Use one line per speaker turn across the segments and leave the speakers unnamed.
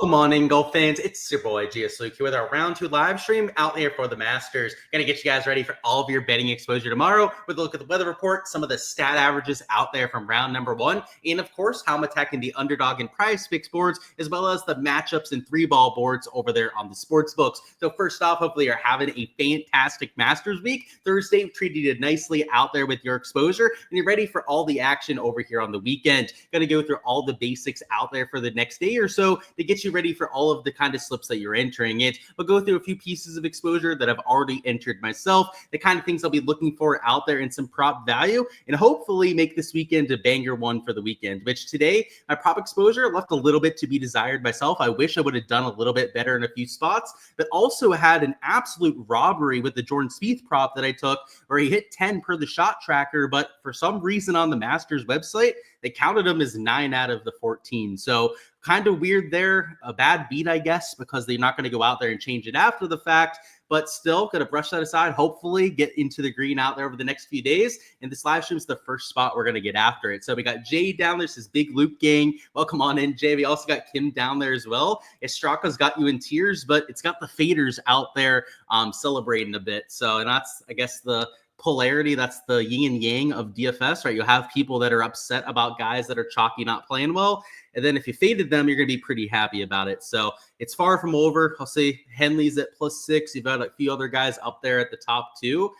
Welcome on in, golf fans. It's your boy Gsluke here with our round 2 live stream out there for the Masters. Gonna get you guys ready for all of your betting exposure tomorrow with a look at the weather report, some of the stat averages out there from round number 1, and of course how I'm attacking the Underdog and Prize Picks boards, as well as the matchups and 3-ball boards over there on the sports books. So first off, hopefully you're having a fantastic Masters week. Thursday treated you nicely out there with your exposure, and you're ready for all the action over here on the weekend. Gonna go through all the basics out there for the next day or so to get you ready for all of the kind of slips that you're entering it. We'll go through a few pieces of exposure that I've already entered myself, the kind of things I'll be looking for out there in some prop value, and hopefully make this weekend a banger one for the weekend, which today, my prop exposure left a little bit to be desired myself. I wish I would have done a little bit better in a few spots, but also had an absolute robbery with the Jordan Spieth prop that I took, where he hit 10 per the shot tracker, but for some reason on the Masters website, they counted him as 9 out of the 14. So kind of weird there, a bad beat, I guess, because they're not going to go out there and change it after the fact, but still going to brush that aside, hopefully get into the green out there over the next few days. And this live stream is the first spot we're going to get after it. So we got Jay down there, this big loop gang. Welcome on in, Jay. We also got Kim down there as well. Straka's got you in tears, but it's got the faders out there celebrating a bit. So, and that's, I guess, the polarity, that's the yin and yang of DFS, right? You'll have people that are upset about guys that are chalky not playing well, and then if you faded them, you're going to be pretty happy about it. So it's far from over. I'll say Henley's at +6. You've got a few other guys up there at the top 2.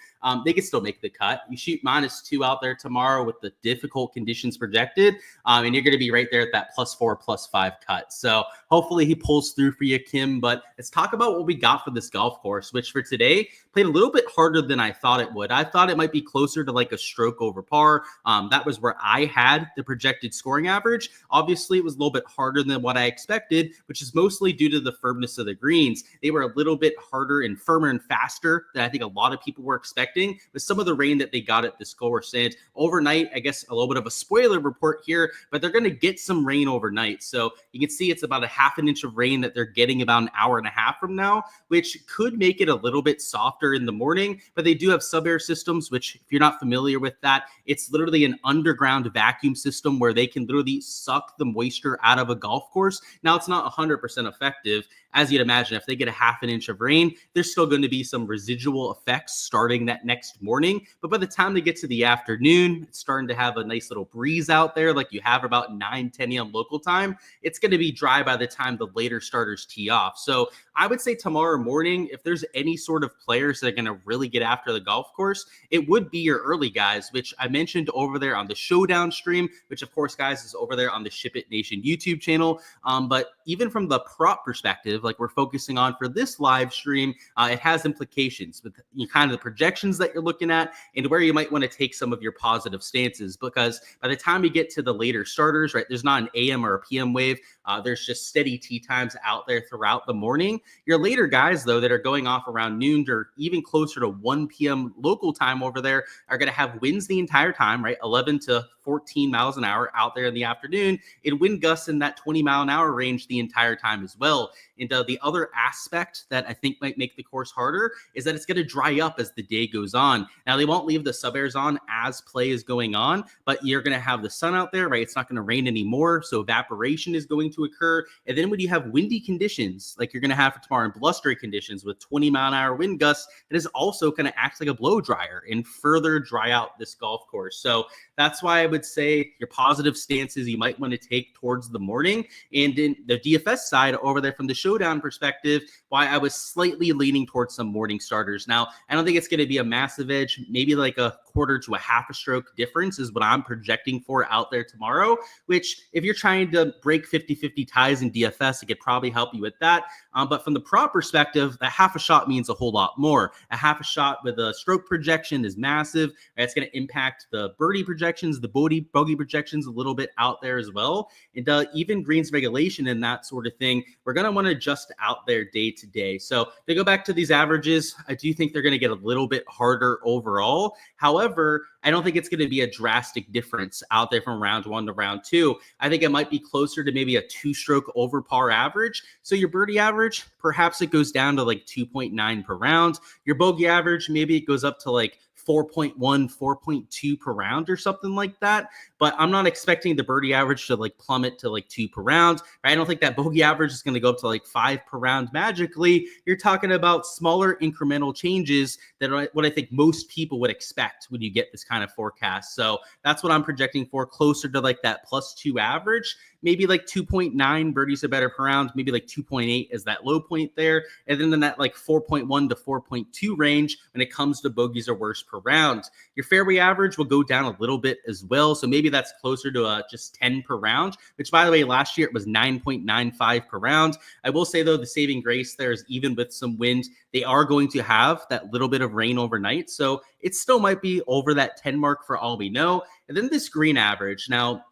They can still make the cut. You shoot -2 out there tomorrow with the difficult conditions projected, and you're going to be right there at that +4, +5 cut. So hopefully he pulls through for you, Kim. But let's talk about what we got for this golf course, which for today played a little bit harder than I thought it would. I thought it might be closer to like a stroke over par. That was where I had the projected scoring average. Obviously, it was a little bit harder than what I expected, which is mostly due to the firmness of the greens. They were a little bit harder and firmer and faster than I think a lot of people were expecting with some of the rain that they got at this course. And overnight, I guess a little bit of a spoiler report here, but they're going to get some rain overnight. So you can see it's about a half an inch of rain that they're getting about an hour and a half from now, which could make it a little bit softer in the morning. But they do have sub-air systems, which if you're not familiar with that, it's literally an underground vacuum system where they can literally suck the moisture out of a golf course. Now, it's not 100% effective. As you'd imagine, if they get a half an inch of rain, there's still going to be some residual effects starting that next morning. But by the time they get to the afternoon, it's starting to have a nice little breeze out there like you have about 9, 10 a.m. local time. It's going to be dry by the time the later starters tee off. So I would say tomorrow morning, if there's any sort of players that are going to really get after the golf course, it would be your early guys, which I mentioned over there on the Showdown stream, which of course, guys, is over there on the Ship It Nation YouTube channel. But even from the prop perspective, like we're focusing on for this live stream, it has implications with kind of the projections that you're looking at and where you might want to take some of your positive stances, because by the time you get to the later starters, right, there's not an AM or a PM wave. There's just steady tee times out there throughout the morning. Your later guys, though, that are going off around noon or even closer to 1 p.m. local time over there are going to have winds the entire time, right? 11 to 14 miles an hour out there in the afternoon, and wind gusts in that 20 mile an hour range the entire time as well. And the other aspect that I think might make the course harder is that it's going to dry up as the day goes on. Now, they won't leave the sub-airs on as play is going on, but you're going to have the sun out there, right? It's not going to rain anymore, so evaporation is going to occur. And then when you have windy conditions, like you're going to have for tomorrow, and blustery conditions with 20 mile an hour wind gusts, it is also going to act like a blow dryer and further dry out this golf course. So that's why I would say your positive stances you might want to take towards the morning. And in the DFS side over there from the Showdown perspective, why I was slightly leaning towards some morning starters. Now, I don't think it's going to be a massive edge, maybe like a quarter to a half a stroke difference is what I'm projecting for out there tomorrow, which if you're trying to break 50-50 ties in DFS, it could probably help you with that. But from the prop perspective, that half a shot means a whole lot more. A half a shot with a stroke projection is massive. It's going to impact the birdie projections, the bogey projections a little bit out there as well. And even greens regulation and that sort of thing, we're going to want to adjust out there day to day. So to go back to these averages, I do think they're going to get a little bit harder overall. However, I don't think it's going to be a drastic difference out there from round 1 to round 2. I think it might be closer to maybe a 2-stroke over par average. So your birdie average, perhaps it goes down to like 2.9 per round. Your bogey average, maybe it goes up to like 4.1, 4.2 per round or something like that. But I'm not expecting the birdie average to like plummet to like 2 per round. Right? I don't think that bogey average is going to go up to like 5 per round magically. You're talking about smaller incremental changes than what I think most people would expect when you get this kind of forecast. So that's what I'm projecting for, closer to like that +2 average. Maybe like 2.9 birdies are better per round, maybe like 2.8 is that low point there. And then in that like 4.1 to 4.2 range when it comes to bogeys or worse per round. Your fairway average will go down a little bit as well. So maybe that's closer to just 10 per round, which by the way, last year it was 9.95 per round. I will say though, the saving grace there is even with some wind, they are going to have that little bit of rain overnight. So it still might be over that 10 mark for all we know. And then this green average. Now,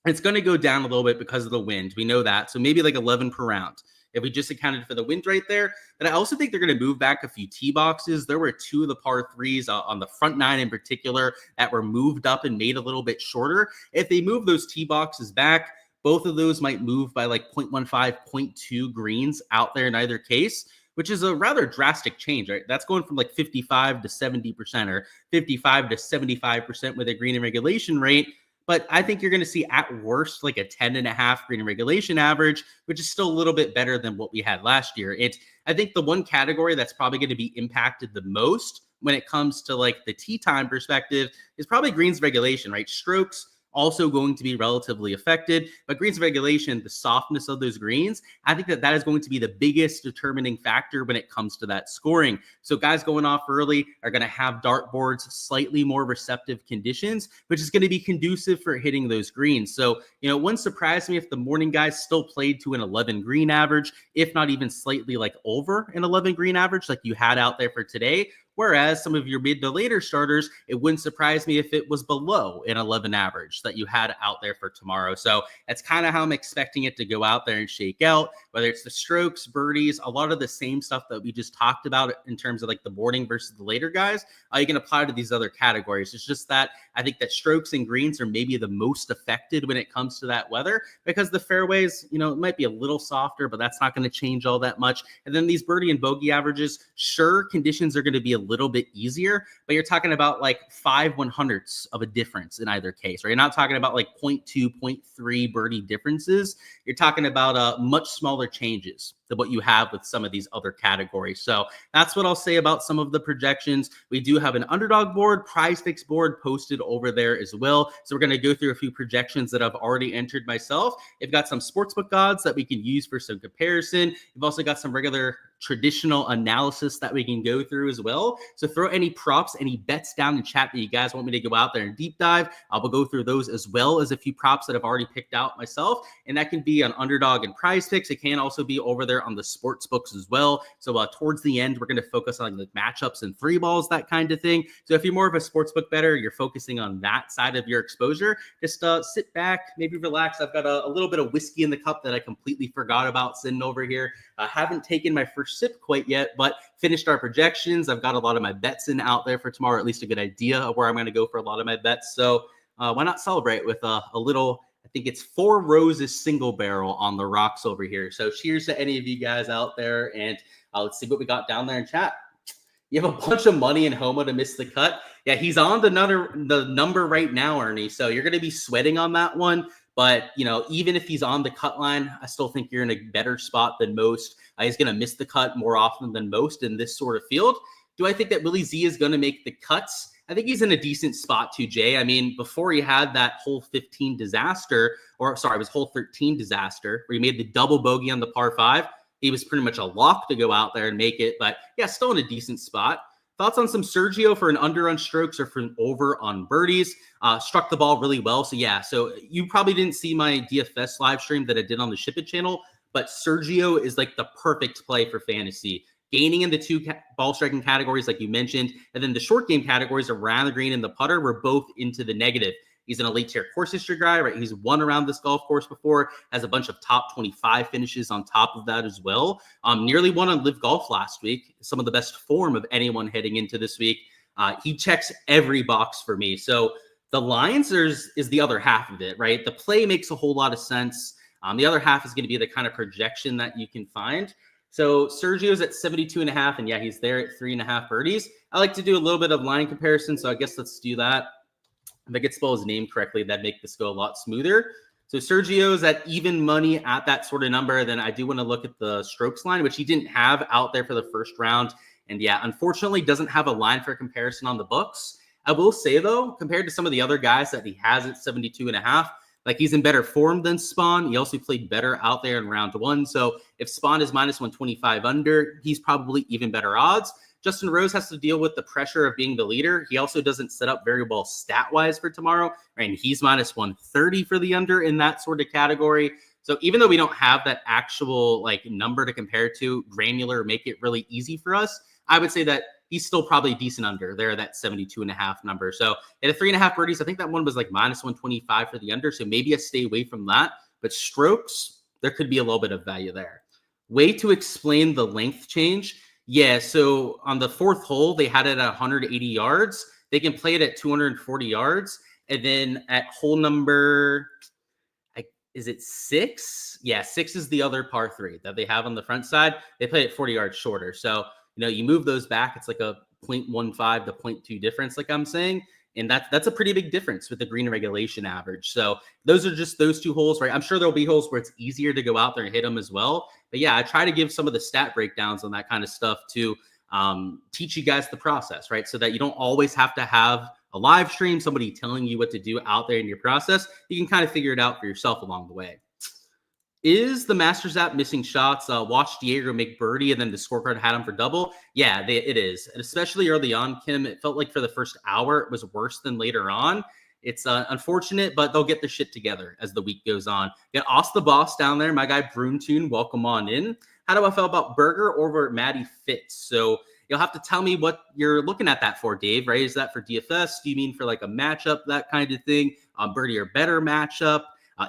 it's going to go down a little bit because of the wind. We know that. So maybe like 11 per round. If we just accounted for the wind right there. But I also think they're going to move back a few tee boxes. There were 2 of the par 3s on the front 9 in particular that were moved up and made a little bit shorter. If they move those tee boxes back, both of those might move by like 0.15, 0.2 greens out there in either case, which is a rather drastic change, right? That's going from like 55 to 70% or 55 to 75% with a green and regulation rate. But I think you're going to see at worst like a 10.5 green and regulation average, which is still a little bit better than what we had last year. I think the one category that's probably going to be impacted the most when it comes to like the tee time perspective is probably greens regulation, right? Strokes also going to be relatively affected, but greens regulation, the softness of those greens, I think that is going to be the biggest determining factor when it comes to that scoring. So guys going off early are going to have dartboards, slightly more receptive conditions, which is going to be conducive for hitting those greens. So, it wouldn't surprise me if the morning guys still played to an 11 green average, if not even slightly like over an 11 green average like you had out there for today. Whereas some of your mid to later starters, it wouldn't surprise me if it was below an 11 average that you had out there for tomorrow. So that's kind of how I'm expecting it to go out there and shake out, whether it's the strokes, birdies, a lot of the same stuff that we just talked about in terms of like the morning versus the later guys. You can apply to these other categories. It's just that I think that strokes and greens are maybe the most affected when it comes to that weather, because the fairways, it might be a little softer, but that's not going to change all that much. And then these birdie and bogey averages, sure, conditions are going to be a little bit easier, but you're talking about like 5/100ths of a difference in either case, right? You're not talking about like 0.2, 0.3 birdie differences. You're talking about much smaller changes than what you have with some of these other categories. So that's what I'll say about some of the projections. We do have an Underdog board, Prize Picks board posted over there as well. So we're going to go through a few projections that I've already entered myself. I've got some sportsbook odds that we can use for some comparison. We've also got some regular traditional analysis that we can go through as well. So throw any props, any bets down in chat that you guys want me to go out there and deep dive. I will go through those, as well as a few props that I've already picked out myself. And that can be on Underdog and Prize Picks. It can also be over there on the sports books as well. So towards the end, we're going to focus on the matchups and 3 balls, that kind of thing. So if you're more of a sportsbook bettor, you're focusing on that side of your exposure, just sit back, maybe relax. I've got a little bit of whiskey in the cup that I completely forgot about sitting over here. I haven't taken my first sip quite yet, but finished our projections. I've got a lot of my bets in out there for tomorrow, at least a good idea of where I'm going to go for a lot of my bets. So why not celebrate with a little, I think it's 4 Roses single barrel on the rocks over here. So cheers to any of you guys out there, and let's see what we got down there in chat. You have a bunch of money in Homo to miss the cut. Yeah, he's on the number right now, Ernie. So you're going to be sweating on that one. But, even if he's on the cut line, I still think you're in a better spot than most. He's going to miss the cut more often than most in this sort of field. Do I think that Willie Z is going to make the cuts? I think he's in a decent spot too, Jay. I mean, before he had that hole 15 disaster, it was hole 13 disaster, where he made the double bogey on the par 5. He was pretty much a lock to go out there and make it. But yeah, still in a decent spot. Thoughts on some Sergio for an under on strokes or for an over on birdies? Struck the ball really well. So yeah, so you probably didn't see my DFS live stream that I did on the Ship It channel, but Sergio is like the perfect play for fantasy. Gaining in the 2 ball striking categories, like you mentioned, and then the short game categories around the green and the putter were both into the negative. He's an elite tier course history guy, right? He's won around this golf course before, has a bunch of top 25 finishes on top of that as well. Nearly won on Live Golf last week, some of the best form of anyone heading into this week. He checks every box for me. So the lines is the other half of it, right? The play makes a whole lot of sense. The other half is going to be the kind of projection that you can find. So Sergio's at 72.5, and yeah, he's there at 3.5 birdies. I like to do a little bit of line comparison, so I guess let's do that. If I could spell his name correctly, that'd make this go a lot smoother. So Sergio's at even money at that sort of number. Then I do want to look at the strokes line, which he didn't have out there for the first round. And yeah, unfortunately, doesn't have a line for comparison on the books. I will say, though, compared to some of the other guys that he has at 72.5, like he's in better form than Spawn. He also played better out there in round one. So if Spawn is minus 125 under, he's probably even better odds. Justin Rose has to deal with the pressure of being the leader. He also doesn't set up very well stat-wise for tomorrow, right? And he's minus 130 for the under in that sort of category. So even though we don't have that actual like number to compare to, granular, make it really easy for us, I would say that he's still probably decent under there, that 72.5 number. So at a 3.5 birdies, I think that one was like minus 125 for the under. So maybe I stay away from that. But strokes, there could be a little bit of value there. Way to explain the length change. Yeah, so on the fourth hole, they had it at 180 yards. They can play it at 240 yards. And then at hole number, is it 6? Yeah, 6 is the other par 3 that they have on the front side. They play it 40 yards shorter. So, you move those back, it's like a 0.15 to 0.2 difference, like I'm saying. And that's a pretty big difference with the green regulation average. So those are just those two holes, right? I'm sure there'll be holes where it's easier to go out there and hit them as well. But yeah, I try to give some of the stat breakdowns on that kind of stuff to teach you guys the process, right? So that you don't always have to have a live stream, somebody telling you what to do out there in your process. You can kind of figure it out for yourself along the way. Is the Masters app missing shots? Watch Diego make birdie and then the scorecard had him for double. Yeah, it is. And especially early on, Kim, it felt like for the first hour, it was worse than later on. It's unfortunate, but they'll get their shit together as the week goes on. Got Os the Boss down there. My guy, Bruntune, welcome on in. How do I feel about Berger over Matty Fitz? So you'll have to tell me what you're looking at that for, Dave, right? Is that for DFS? Do you mean for like a matchup, that kind of thing? Birdie or better matchup?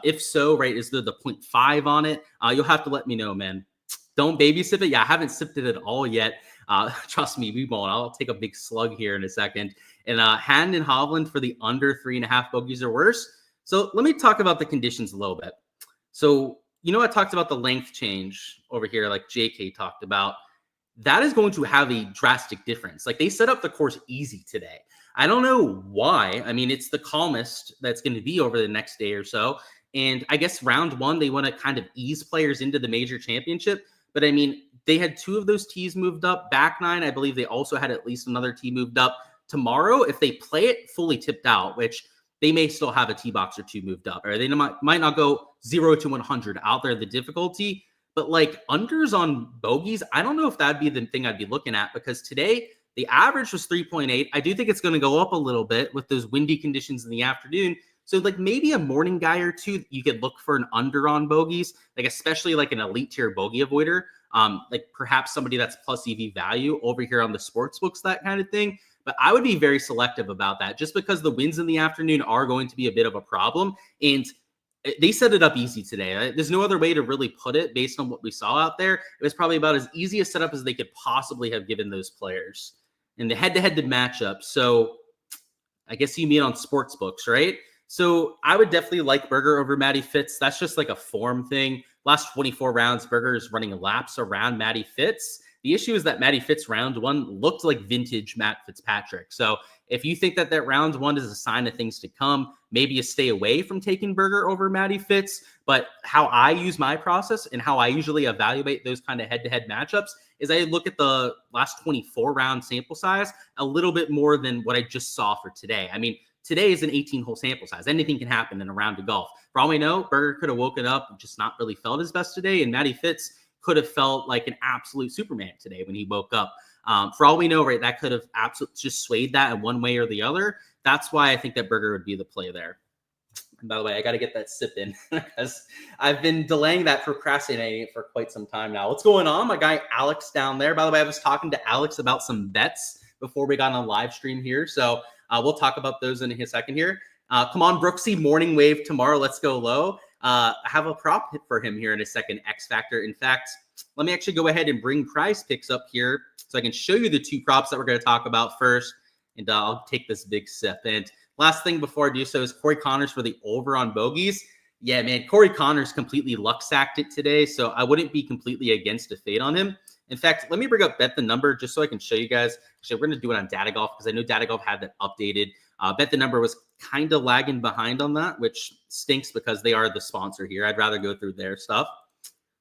If so, right, is there the 0.5 on it? You'll have to let me know, man. Don't baby sip it. Yeah, I haven't sipped it at all yet. Trust me, we won't. I'll take a big slug here in a second. And Hand and Hovland for the under 3.5 bogeys or worse. So let me talk about the conditions a little bit. So, I talked about the length change over here, like JK talked about. That is going to have a drastic difference. Like they set up the course easy today. I don't know why. I mean, it's the calmest that's going to be over the next day or so. And I guess round one, they want to kind of ease players into the major championship. But I mean, they had 2 of those tees moved up. Back 9, I believe they also had at least another tee moved up. Tomorrow, if they play it fully tipped out, which they may still have a tee box or 2 moved up, or they might not go 0 to 100 out there, the difficulty. But like unders on bogeys, I don't know if that'd be the thing I'd be looking at, because today the average was 3.8. I do think it's going to go up a little bit with those windy conditions in the afternoon. So like maybe a morning guy or two, you could look for an under on bogeys, like especially like an elite tier bogey avoider, like perhaps somebody that's plus EV value over here on the sports books, that kind of thing. But I would be very selective about that, just because the winds in the afternoon are going to be a bit of a problem. And they set it up easy today. There's no other way to really put it based on what we saw out there. It was probably about as easy a setup as they could possibly have given those players in the head-to-head matchup. So I guess you mean on sports books, right? So I would definitely like Berger over Matty Fitz. That's just like a form thing. Last 24 rounds, Berger is running laps around Matty Fitz. The issue is that Matty Fitz round 1 looked like vintage Matt Fitzpatrick. So if you think that round 1 is a sign of things to come, maybe you stay away from taking Berger over Matty Fitz. But how I use my process and how I usually evaluate those kind of head-to-head matchups is I look at the last 24 round sample size a little bit more than what I just saw for today. I mean, today is an 18-hole sample size. Anything can happen in a round of golf. For all we know, Berger could have woken up and just not really felt his best today, and Matty Fitz could have felt like an absolute Superman today when he woke up. For all we know, right, that could have absolutely just swayed that in one way or the other. That's why I think that Berger would be the play there. And by the way, I got to get that sip in because I've been delaying that, procrastinating it for quite some time now. What's going on? My guy Alex down there. By the way, I was talking to Alex about some bets before we got on a live stream here. So we'll talk about those in a second here. Come on, Brooksy, morning wave tomorrow. Let's go low. I have a prop hit for him here in a second, X Factor. In fact, let me actually go ahead and bring Prize Picks up here so I can show you the 2 props that we're going to talk about first. And I'll take this big sip. And last thing before I do so is Corey Connors for the over on bogeys. Yeah, man, Corey Connors completely luck sacked it today, so I wouldn't be completely against a fade on him. In fact, let me bring up Bet the Number just so I can show you guys. Actually, we're going to do it on Data Golf because I know Data Golf had that updated. Bet the Number was kind of lagging behind on that, which stinks because they are the sponsor here. I'd rather go through their stuff.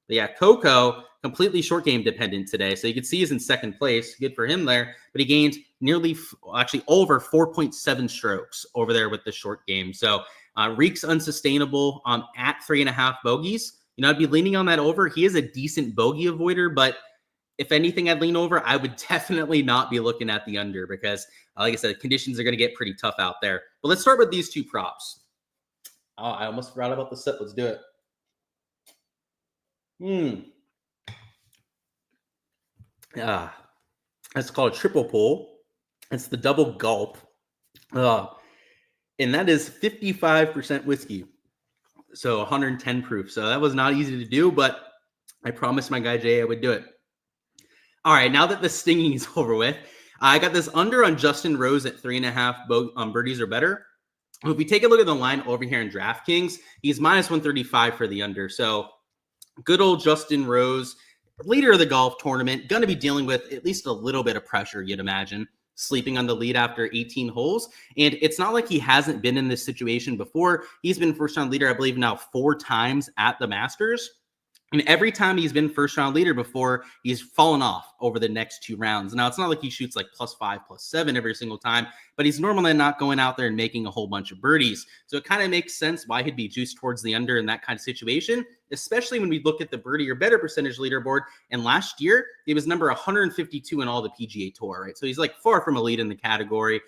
But yeah, Coco, completely short game dependent today. So you can see he's in second place. Good for him there. But he gained actually over 4.7 strokes over there with the short game. So Reek's unsustainable at 3.5 bogeys. You know, I'd be leaning on that over. He is a decent bogey avoider, but if anything I'd lean over, I would definitely not be looking at the under because, like I said, conditions are going to get pretty tough out there. But let's start with these two props. Oh, I almost forgot about the sip. Let's do it. That's called a triple pull. It's the double gulp. And that is 55% whiskey. So 110 proof. So that was not easy to do, but I promised my guy Jay I would do it. All right, now that the stinging is over with, I got this under on Justin Rose at 3.5 birdies or better. If we take a look at the line over here in DraftKings, he's minus 135 for the under. So good old Justin Rose, leader of the golf tournament, going to be dealing with at least a little bit of pressure, you'd imagine, sleeping on the lead after 18 holes. And it's not like he hasn't been in this situation before. He's been first-round leader, I believe, now 4 times at the Masters. And every time he's been first-round leader before, he's fallen off over the next 2 rounds. Now, it's not like he shoots like +5, +7 every single time, but he's normally not going out there and making a whole bunch of birdies. So it kind of makes sense why he'd be juiced towards the under in that kind of situation, especially when we look at the birdie or better percentage leaderboard. And last year, he was number 152 in all the PGA Tour, right? So he's like far from elite in the category.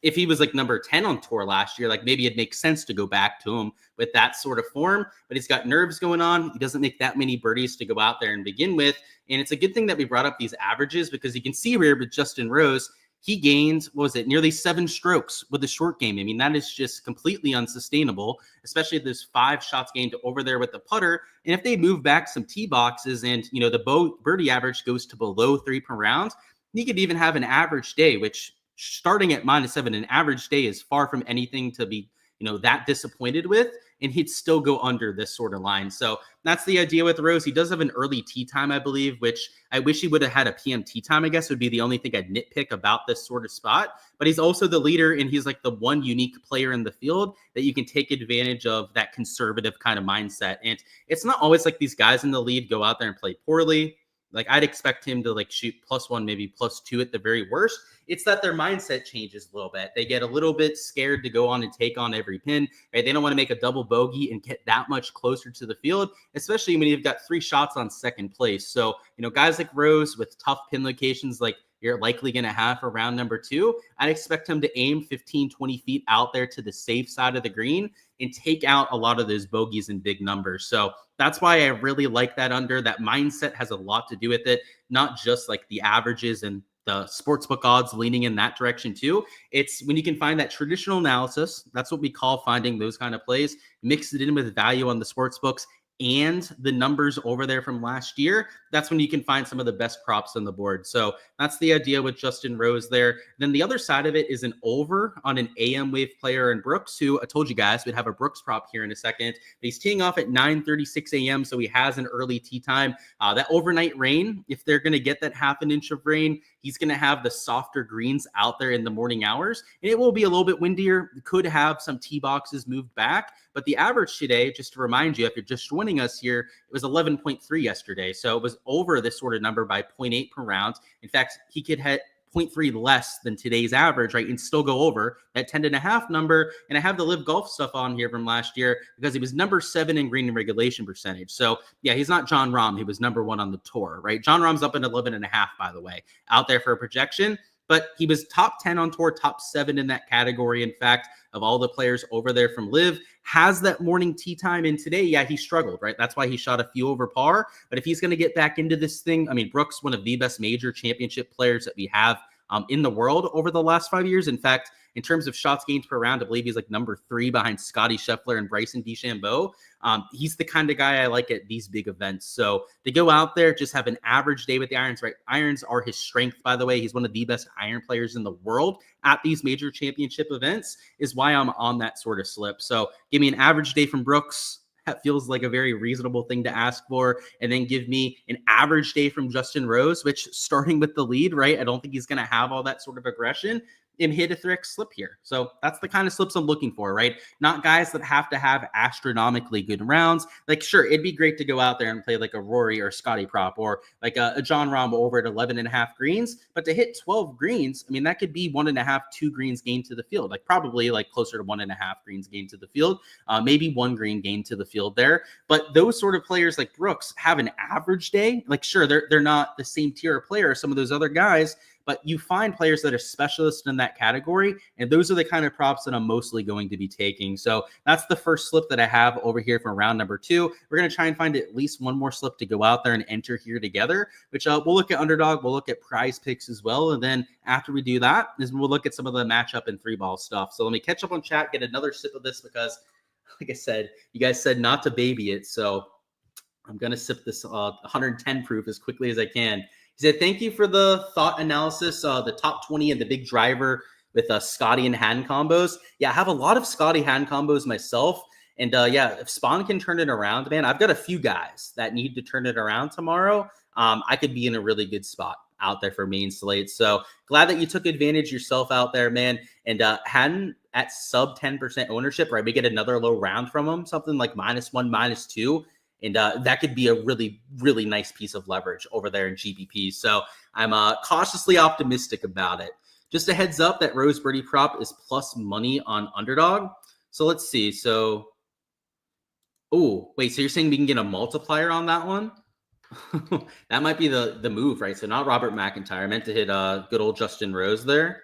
If he was like number 10 on tour last year, like maybe it makes sense to go back to him with that sort of form, but he's got nerves going on. He doesn't make that many birdies to go out there and begin with. And it's a good thing that we brought up these averages because you can see here with Justin Rose, he gained, nearly 7 strokes with the short game. I mean, that is just completely unsustainable, especially if there's 5 shots gained over there with the putter. And if they move back some tee boxes and, you know, the birdie average goes to below 3 per round, he could even have an average day, which starting at -7, an average day is far from anything to be, you know, that disappointed with, and he'd still go under this sort of line. So that's the idea with Rose. He does have an early tee time, I believe, which I wish he would have had a PM tee time, I guess would be the only thing I'd nitpick about this sort of spot. But he's also the leader, and he's like the one unique player in the field that you can take advantage of that conservative kind of mindset. And it's not always like these guys in the lead go out there and play poorly. Like I'd expect him to like shoot +1, maybe +2 at the very worst. It's that their mindset changes a little bit. They get a little bit scared to go on and take on every pin, right? They don't want to make a double bogey and get that much closer to the field, especially when you've got 3 shots on second place. So, you know, guys like Rose with tough pin locations, like you're likely going to have for round number 2, I'd expect him to aim 15, 20 feet out there to the safe side of the green and take out a lot of those bogeys in big numbers. So that's why I really like that under. That mindset has a lot to do with it, not just like the averages and the sportsbook odds leaning in that direction too. It's when you can find that traditional analysis. That's what we call finding those kind of plays, mix it in with value on the sportsbooks and the numbers over there from last year. That's when you can find some of the best props on the board. So that's the idea with Justin Rose there. Then the other side of it is an over on an AM wave player in Brooks, who I told you guys we'd have a Brooks prop here in a second. But he's teeing off at 9:36 a.m., so he has an early tee time. That overnight rain, if they're going to get that half an inch of rain, he's going to have the softer greens out there in the morning hours. And it will be a little bit windier. Could have some tee boxes moved back. But the average today, just to remind you, if you're just joining us here, it was 11.3 yesterday. So it was over this sort of number by 0.8 per round. In fact, he could hit 0.3 less than today's average, right, and still go over that 10.5 number. And I have the live golf stuff on here from last year because he was number 7 in green and regulation percentage. So yeah, he's not John Rahm. He was number 1 on the tour, right? John Rahm's up at 11.5, by the way, out there for a projection. But he was top 10 on tour, top 7 in that category. In fact, of all the players over there from Live, has that morning tee time. And today, yeah, he struggled, right? That's why he shot a few over par. But if he's going to get back into this thing, I mean, Brooks, one of the best major championship players that we have in the world over the last 5 years. In fact, in terms of shots gained per round, I believe he's like number 3 behind Scotty Scheffler and Bryson DeChambeau. He's the kind of guy I like at these big events. So to go out there, just have an average day with the irons, right? Irons are his strength, by the way. He's one of the best iron players in the world at these major championship events, is why I'm on that sort of slip. So give me an average day from Brooks. That feels like a very reasonable thing to ask for. And then give me an average day from Justin Rose, which, starting with the lead, right? I don't think he's going to have all that sort of aggression, and hit a Thrick slip here. So that's the kind of slips I'm looking for, right? Not guys that have to have astronomically good rounds. Like, sure, it'd be great to go out there and play like a Rory or Scotty prop, or like a John Rahm over at 11.5 greens, but to hit 12 greens, I mean, that could be 1.5, 2 greens gained to the field, like probably like closer to 1.5 greens gained to the field, maybe 1 green gained to the field there. But those sort of players like Brooks have an average day. Like, sure, they're not the same tier of player as some of those other guys, but you find players that are specialists in that category, and those are the kind of props that I'm mostly going to be taking. So that's the first slip that I have over here for round number 2. We're going to try and find at least one more slip to go out there and enter here together, which we'll look at Underdog, we'll look at Prize Picks as well, and then after we do that, we'll look at some of the matchup and 3-ball stuff. So let me catch up on chat, get another sip of this, because like I said, you guys said not to baby it, so I'm going to sip this 110 proof as quickly as I can. He said, thank you for the thought analysis, the top 20 and the big driver with Scotty and Hatton combos. Yeah, I have a lot of Scotty Hatton combos myself. And yeah, if Spawn can turn it around, man, I've got a few guys that need to turn it around tomorrow. I could be in a really good spot out there for main slate. So glad that you took advantage yourself out there, man. And Hatton at sub 10% ownership, right? We get another low round from him, something like -1, -2. And that could be a really, really nice piece of leverage over there in GPP. So I'm cautiously optimistic about it. Just a heads up that Rose Birdie prop is plus money on Underdog. So let's see. So, oh, wait, so you're saying we can get a multiplier on that one? That might be the move, right? So not Robert McIntyre. I meant to hit good old Justin Rose there.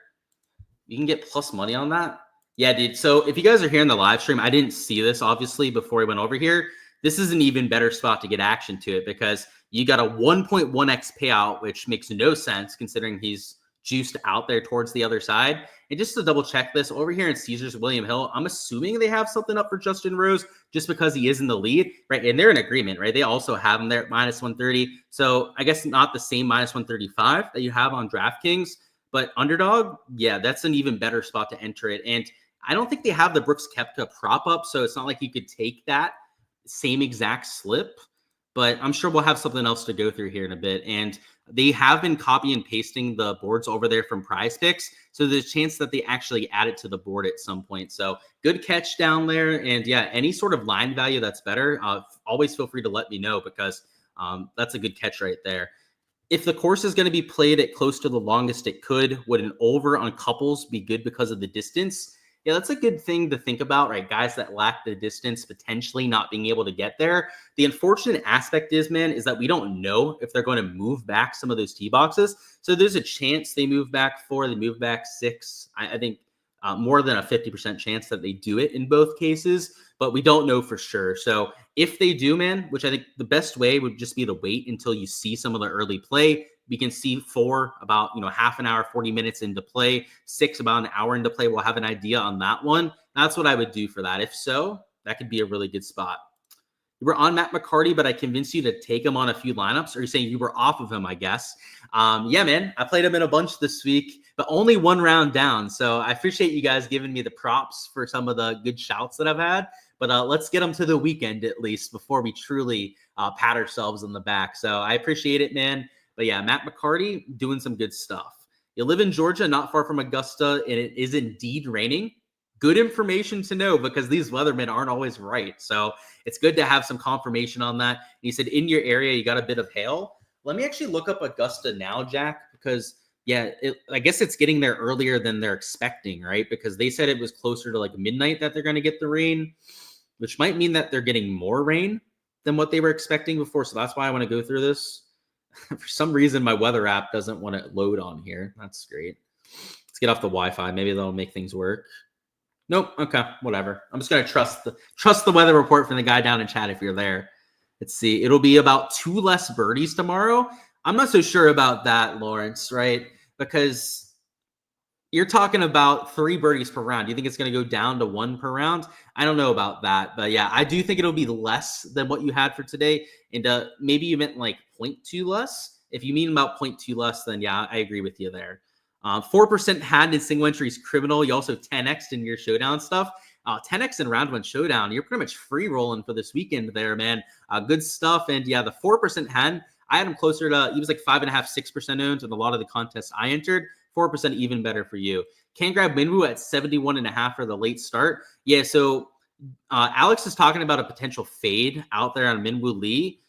You can get plus money on that? Yeah, dude. So if you guys are here in the live stream, I didn't see this, obviously, before we went over here. This is an even better spot to get action to it, because you got a 1.1x payout, which makes no sense considering he's juiced out there towards the other side. And just to double check this, over here in Caesars, William Hill, I'm assuming they have something up for Justin Rose just because he is in the lead, right? And they're in agreement, right? They also have him there at -130. So I guess not the same -135 that you have on DraftKings, but Underdog, yeah, that's an even better spot to enter it. And I don't think they have the Brooks Koepka prop up, so it's not like you could take that same exact slip, but I'm sure we'll have something else to go through here in a bit. And they have been copy and pasting the boards over there from Prize Picks, so there's a chance that they actually add it to the board at some point. So good catch down there. And yeah, any sort of line value that's better, always feel free to let me know, because that's a good catch right there. If the course is going to be played at close to the longest it could, would an over on couples be good because of the distance? Yeah, that's a good thing to think about, right? Guys that lack the distance potentially not being able to get there. The unfortunate aspect is, man, is that we don't know if they're going to move back some of those tee boxes. So there's a chance they move back 4, they move back 6. I think more than a 50% chance that they do it in both cases, but we don't know for sure. So if they do, man, which I think the best way would just be to wait until you see some of the early play. We can see 4 about, half an hour, 40 minutes into play, 6 about an hour into play. We'll have an idea on that one. That's what I would do for that. If so, that could be a really good spot. You were on Matt McCarty, but I convinced you to take him on a few lineups. Or you're saying you were off of him, I guess. Yeah, man, I played him in a bunch this week, but only 1 round down. So I appreciate you guys giving me the props for some of the good shouts that I've had. But let's get them to the weekend at least before we truly pat ourselves on the back. So I appreciate it, man. But yeah, Matt McCarty doing some good stuff. You live in Georgia, not far from Augusta, and it is indeed raining. Good information to know, because these weathermen aren't always right. So it's good to have some confirmation on that. He said in your area, you got a bit of hail. Let me actually look up Augusta now, Jack, because yeah, I guess it's getting there earlier than they're expecting, right? Because they said it was closer to like midnight that they're going to get the rain, which might mean that they're getting more rain than what they were expecting before. So that's why I want to go through this. For some reason, my weather app doesn't want to load on here. That's great. Let's get off the Wi-Fi. Maybe that'll make things work. Nope. Okay, whatever. I'm just gonna trust the weather report from the guy down in chat if you're there. Let's see. It'll be about 2 less birdies tomorrow. I'm not so sure about that, Lawrence, right? Because You're talking about 3 birdies per round. Do you think it's going to go down to 1 per round? I don't know about that. But yeah, I do think it'll be less than what you had for today. And maybe you meant like 0.2 less. If you mean about 0.2 less, then yeah, I agree with you there. 4% had in single entry is criminal. You also 10x'd in your showdown stuff. 10x in round 1 showdown. You're pretty much free rolling for this weekend there, man. Good stuff. And yeah, the 4% had, I had him closer to, he was like 5.5%, 6% owned in a lot of the contests I entered. 4% even better for you. Can grab Minwoo at 71.5 for the late start. Yeah, so Alex is talking about a potential fade out there on Minwoo Lee.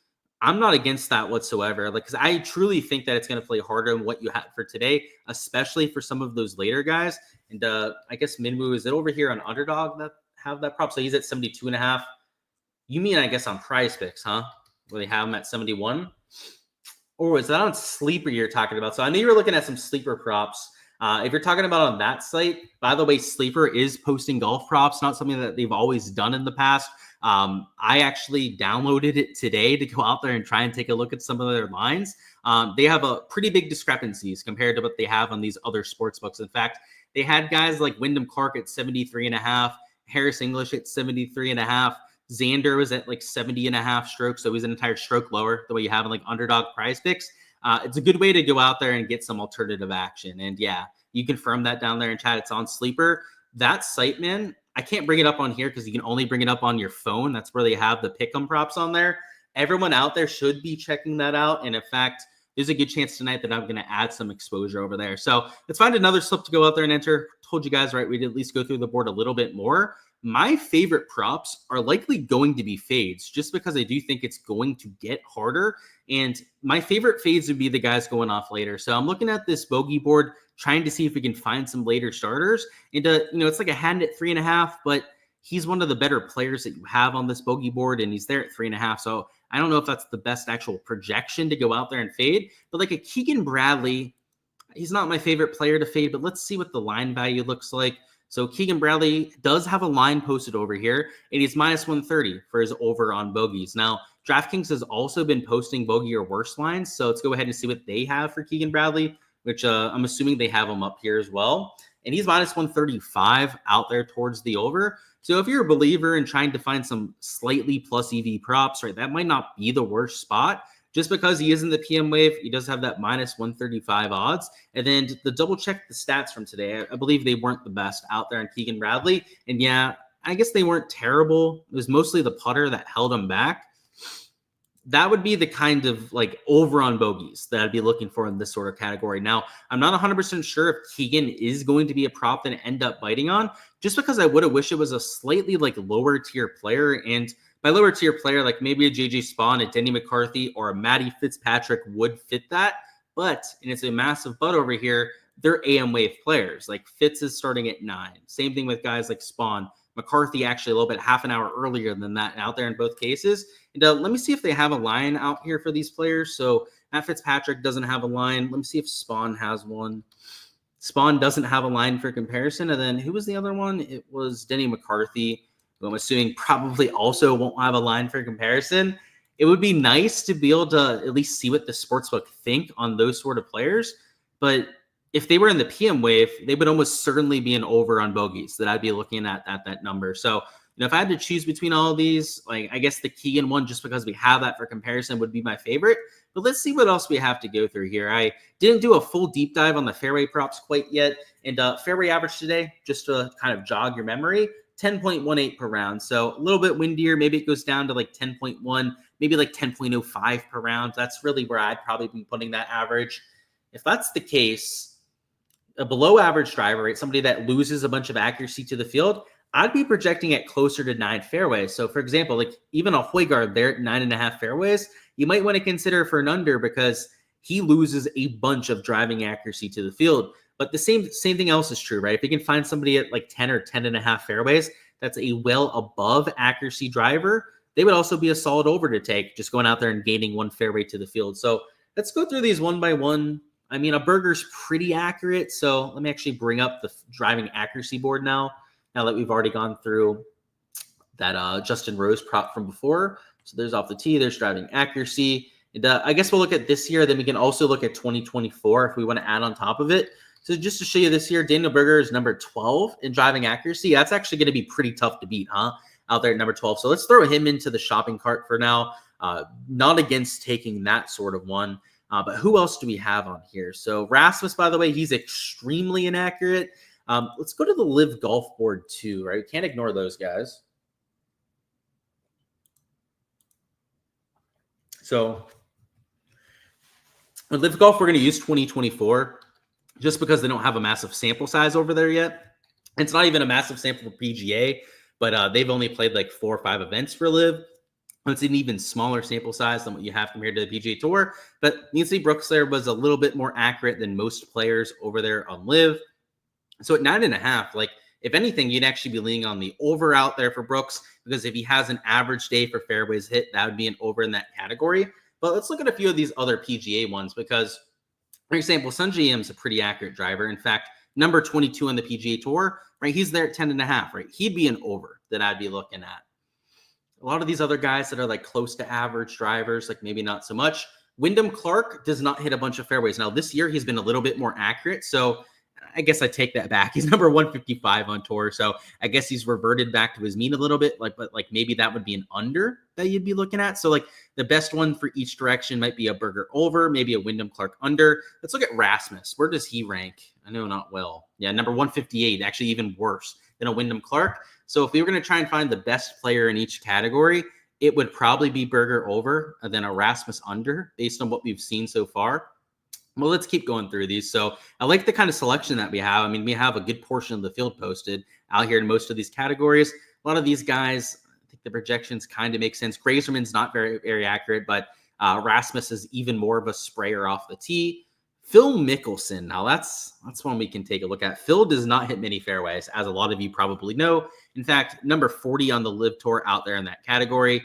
I'm not against that whatsoever, like, because I truly think that it's going to play harder than what you had for today, especially for some of those later guys. And I guess Minwoo, is it over here on Underdog that have that prop? So he's at 72.5. You mean, I guess, on Prize Picks, huh? Where they have him at 71? Or is that on Sleeper you're talking about? So I know you were looking at some Sleeper props. If you're talking about on that site, by the way, Sleeper is posting golf props, not something that they've always done in the past. I actually downloaded it today to go out there and try and take a look at some of their lines. They have a pretty big discrepancies compared to what they have on these other sports books. In fact, they had guys like Wyndham Clark at 73.5, Harris English at 73.5. Xander was at like 70.5 strokes, so he's an entire stroke lower the way you have in like Underdog Prize Picks. It's a good way to go out there and get some alternative action. And yeah, you confirm that down there in chat. It's on Sleeper. That site, man, I can't bring it up on here because you can only bring it up on your phone. That's where they have the pick'em props on there. Everyone out there should be checking that out. And in fact, there's a good chance tonight that I'm going to add some exposure over there. So let's find another slip to go out there and enter. Told you guys, right, we'd at least go through the board a little bit more. My favorite props are likely going to be fades just because I do think it's going to get harder. And my favorite fades would be the guys going off later. So I'm looking at this bogey board, trying to see if we can find some later starters. And, it's like a hand at 3.5, but he's one of the better players that you have on this bogey board, and he's there at 3.5. So I don't know if that's the best actual projection to go out there and fade. But like a Keegan Bradley, he's not my favorite player to fade, but let's see what the line value looks like. So Keegan Bradley does have a line posted over here, and he's minus 130 for his over on bogeys. Now, DraftKings has also been posting bogey or worse lines, so let's go ahead and see what they have for Keegan Bradley, which I'm assuming they have him up here as well. And he's minus 135 out there towards the over. So if you're a believer in trying to find some slightly plus EV props, right, that might not be the worst spot. Just because he is in the PM wave, he does have that minus 135 odds. And then the double check the stats from today, I believe they weren't the best out there on Keegan Bradley. And yeah, I guess they weren't terrible. It was mostly the putter that held him back. That would be the kind of like over on bogeys that I'd be looking for in this sort of category. Now, I'm not 100% sure if Keegan is going to be a prop that I end up biting on, just because I would have wished it was a slightly like lower tier player. And by lower tier player, like maybe a JJ Spawn, a Denny McCarthy, or a Matty Fitzpatrick would fit that. But, and it's a massive but over here, they're AM wave players. Like Fitz is starting at 9. Same thing with guys like Spawn. McCarthy actually a little bit half an hour earlier than that out there in both cases. And let me see if they have a line out here for these players. So Matt Fitzpatrick doesn't have a line. Let me see if Spawn has one. Spawn doesn't have a line for comparison. And then who was the other one? It was Denny McCarthy, who I'm assuming probably also won't have a line for comparison. It would be nice to be able to at least see what the sportsbook think on those sort of players. But if they were in the PM wave, they would almost certainly be an over on bogeys that I'd be looking at that number. So, if I had to choose between all of these, like I guess the Keegan one, just because we have that for comparison, would be my favorite. But let's see what else we have to go through here. I didn't do a full deep dive on the fairway props quite yet. And fairway average today, just to kind of jog your memory, 10.18 per round. So a little bit windier. Maybe it goes down to like 10.1, maybe like 10.05 per round. That's really where I'd probably be putting that average. If that's the case, a below average driver rate, somebody that loses a bunch of accuracy to the field, I'd be projecting it closer to 9 fairways. So for example, like even a Højgaard there at 9.5 fairways, you might want to consider for an under because he loses a bunch of driving accuracy to the field. But the same thing else is true, right? If you can find somebody at like 10 or 10.5 fairways, that's a well above accuracy driver, they would also be a solid over to take, just going out there and gaining 1 fairway to the field. So let's go through these one by one. I mean, a Berger's pretty accurate. So let me actually bring up the driving accuracy board now that we've already gone through that Justin Rose prop from before. So there's off the tee, there's driving accuracy. And I guess we'll look at this year. Then we can also look at 2024 if we want to add on top of it. So just to show you this year, Daniel Berger is number 12 in driving accuracy. That's actually going to be pretty tough to beat, huh? Out there at number 12. So let's throw him into the shopping cart for now. Not against taking that sort of one. But who else do we have on here? So Rasmus, by the way, he's extremely inaccurate. Let's go to the Live Golf board too, right? We can't ignore those guys. So with Live Golf, we're going to use 2024 just because they don't have a massive sample size over there yet. It's not even a massive sample for PGA, but they've only played like 4 or 5 events for Live. It's an even smaller sample size than what you have compared to the PGA Tour. But you can see Brooks there was a little bit more accurate than most players over there on Live. So at 9.5, like if anything, you'd actually be leaning on the over out there for Brooks, because if he has an average day for fairways hit, that would be an over in that category. But let's look at a few of these other PGA ones, because, for example, Sungjae Im's a pretty accurate driver. In fact, number 22 on the PGA Tour, right? He's there at 10.5, right? He'd be an over that I'd be looking at. A lot of these other guys that are like close to average drivers, like maybe not so much. Wyndham Clark does not hit a bunch of fairways. Now, this year, he's been a little bit more accurate, so I guess I take that back. He's number 155 on tour, so I guess he's reverted back to his mean a little bit. But maybe that would be an under that you'd be looking at. So like the best one for each direction might be a Berger over, maybe a Wyndham Clark under. Let's look at Rasmus. Where does he rank? I know not well. Yeah, number 158, actually even worse than a Wyndham Clark. So if we were going to try and find the best player in each category, it would probably be Berger over and then a Rasmus under based on what we've seen so far. Well, let's keep going through these. So I like the kind of selection that we have. I mean, we have a good portion of the field posted out here in most of these categories. A lot of these guys, I think the projections kind of make sense. Grazerman's not very, very accurate, but Rasmus is even more of a sprayer off the tee. Phil Mickelson. Now that's one we can take a look at. Phil does not hit many fairways, as a lot of you probably know. In fact, number 40 on the Live Tour out there in that category.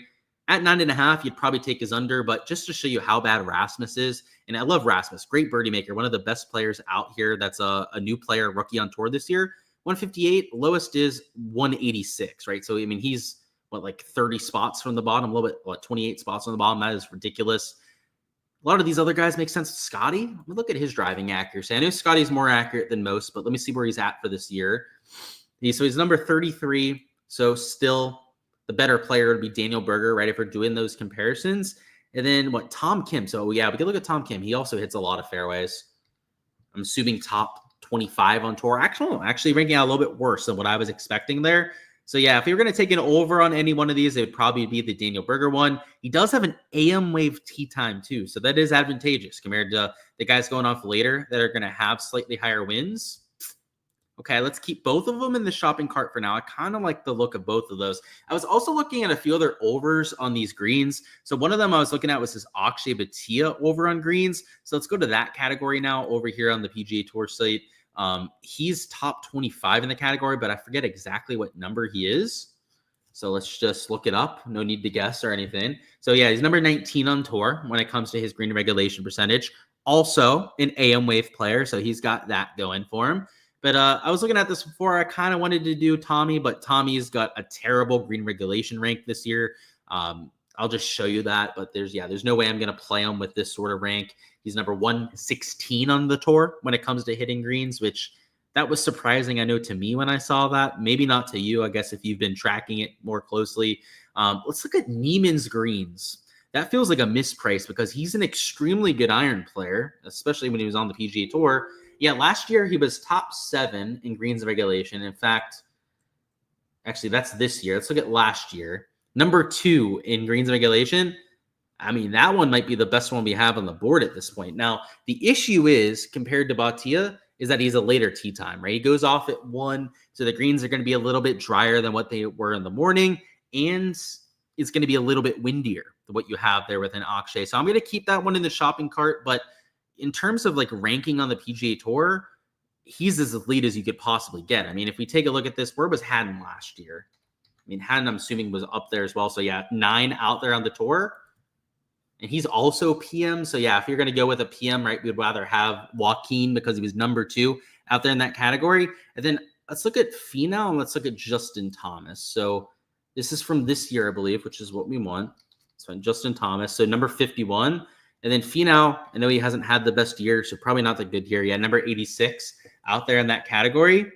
At 9.5, you'd probably take his under, but just to show you how bad Rasmus is, and I love Rasmus, great birdie maker, one of the best players out here. That's a new player, rookie on tour this year. 158, lowest is 186, right? So, I mean, he's, like 30 spots from the bottom, a little bit, 28 spots on the bottom. That is ridiculous. A lot of these other guys make sense. Scotty, let me look at his driving accuracy. I know Scotty's more accurate than most, but let me see where he's at for this year. So he's number 33, so still the better player would be Daniel Berger, right, if we're doing those comparisons. And then Tom Kim. So, yeah, we can look at Tom Kim. He also hits a lot of fairways. I'm assuming top 25 on tour. Actually ranking out a little bit worse than what I was expecting there. So, yeah, if you were going to take an over on any one of these, it would probably be the Daniel Berger one. He does have an AM wave tee time, too. So that is advantageous compared to the guys going off later that are going to have slightly higher wins. Okay, let's keep both of them in the shopping cart for now. I kind of like the look of both of those. I was also looking at a few other overs on these greens. So one of them I was looking at was this Akshay Bhatia over on greens. So let's go to that category now over here on the PGA Tour site. He's top 25 in the category, but I forget exactly what number he is. So let's just look it up. No need to guess or anything. So yeah, he's number 19 on tour when it comes to his green regulation percentage. Also an AM wave player, so he's got that going for him. But I was looking at this before. I kind of wanted to do Tommy, but Tommy's got a terrible green regulation rank this year. I'll just show you that. But there's no way I'm going to play him with this sort of rank. He's number 116 on the tour when it comes to hitting greens, which that was surprising, I know, to me when I saw that. Maybe not to you, I guess, if you've been tracking it more closely. Let's look at Neiman's greens. That feels like a misprice because he's an extremely good iron player, especially when he was on the PGA Tour. Yeah, last year he was top 7 in greens regulation. In fact, actually, that's this year. Let's look at last year. Number 2 in greens regulation. I mean, that one might be the best one we have on the board at this point. Now, the issue is, compared to Bhatia, is that he's a later tee time, right? He goes off at 1, so the greens are going to be a little bit drier than what they were in the morning, and it's going to be a little bit windier than what you have there with an Akshay. So I'm going to keep that one in the shopping cart, but in terms of like ranking on the PGA Tour, he's as elite as you could possibly get. I mean, if we take a look at this, where was Haddon last year? I mean, Haddon, I'm assuming, was up there as well. So yeah, 9 out there on the tour. And he's also PM. So yeah, if you're going to go with a PM, right, we'd rather have Joaquin because he was number 2 out there in that category. And then let's look at Finau and let's look at Justin Thomas. So this is from this year, I believe, which is what we want. So Justin Thomas. So number 51. And then Finau, I know he hasn't had the best year, so probably not the good year. Yeah, number 86 out there in that category.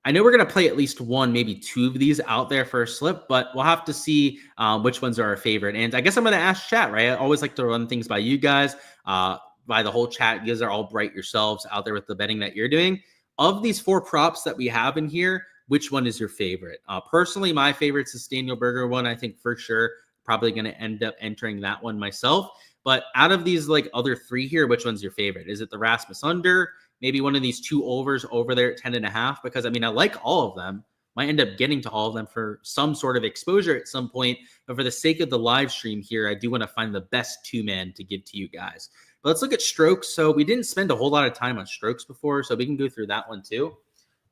I know we're going to play at least one, maybe two of these out there for a slip, but we'll have to see which ones are our favorite. And I guess I'm going to ask chat, right? I always like to run things by you guys, by the whole chat. You guys are all bright yourselves out there with the betting that you're doing. Of these 4 props that we have in here, which one is your favorite? Personally, my favorite's the Daniel Berger one. I think for sure, probably going to end up entering that one myself. But out of these like other 3 here, which one's your favorite? Is it the Rasmus under? Maybe one of these 2 overs over there at 10.5, because I mean, I like all of them. Might end up getting to all of them for some sort of exposure at some point. But for the sake of the live stream here, I do want to find the best 2-man to give to you guys. But let's look at strokes. So we didn't spend a whole lot of time on strokes before, so we can go through that one too,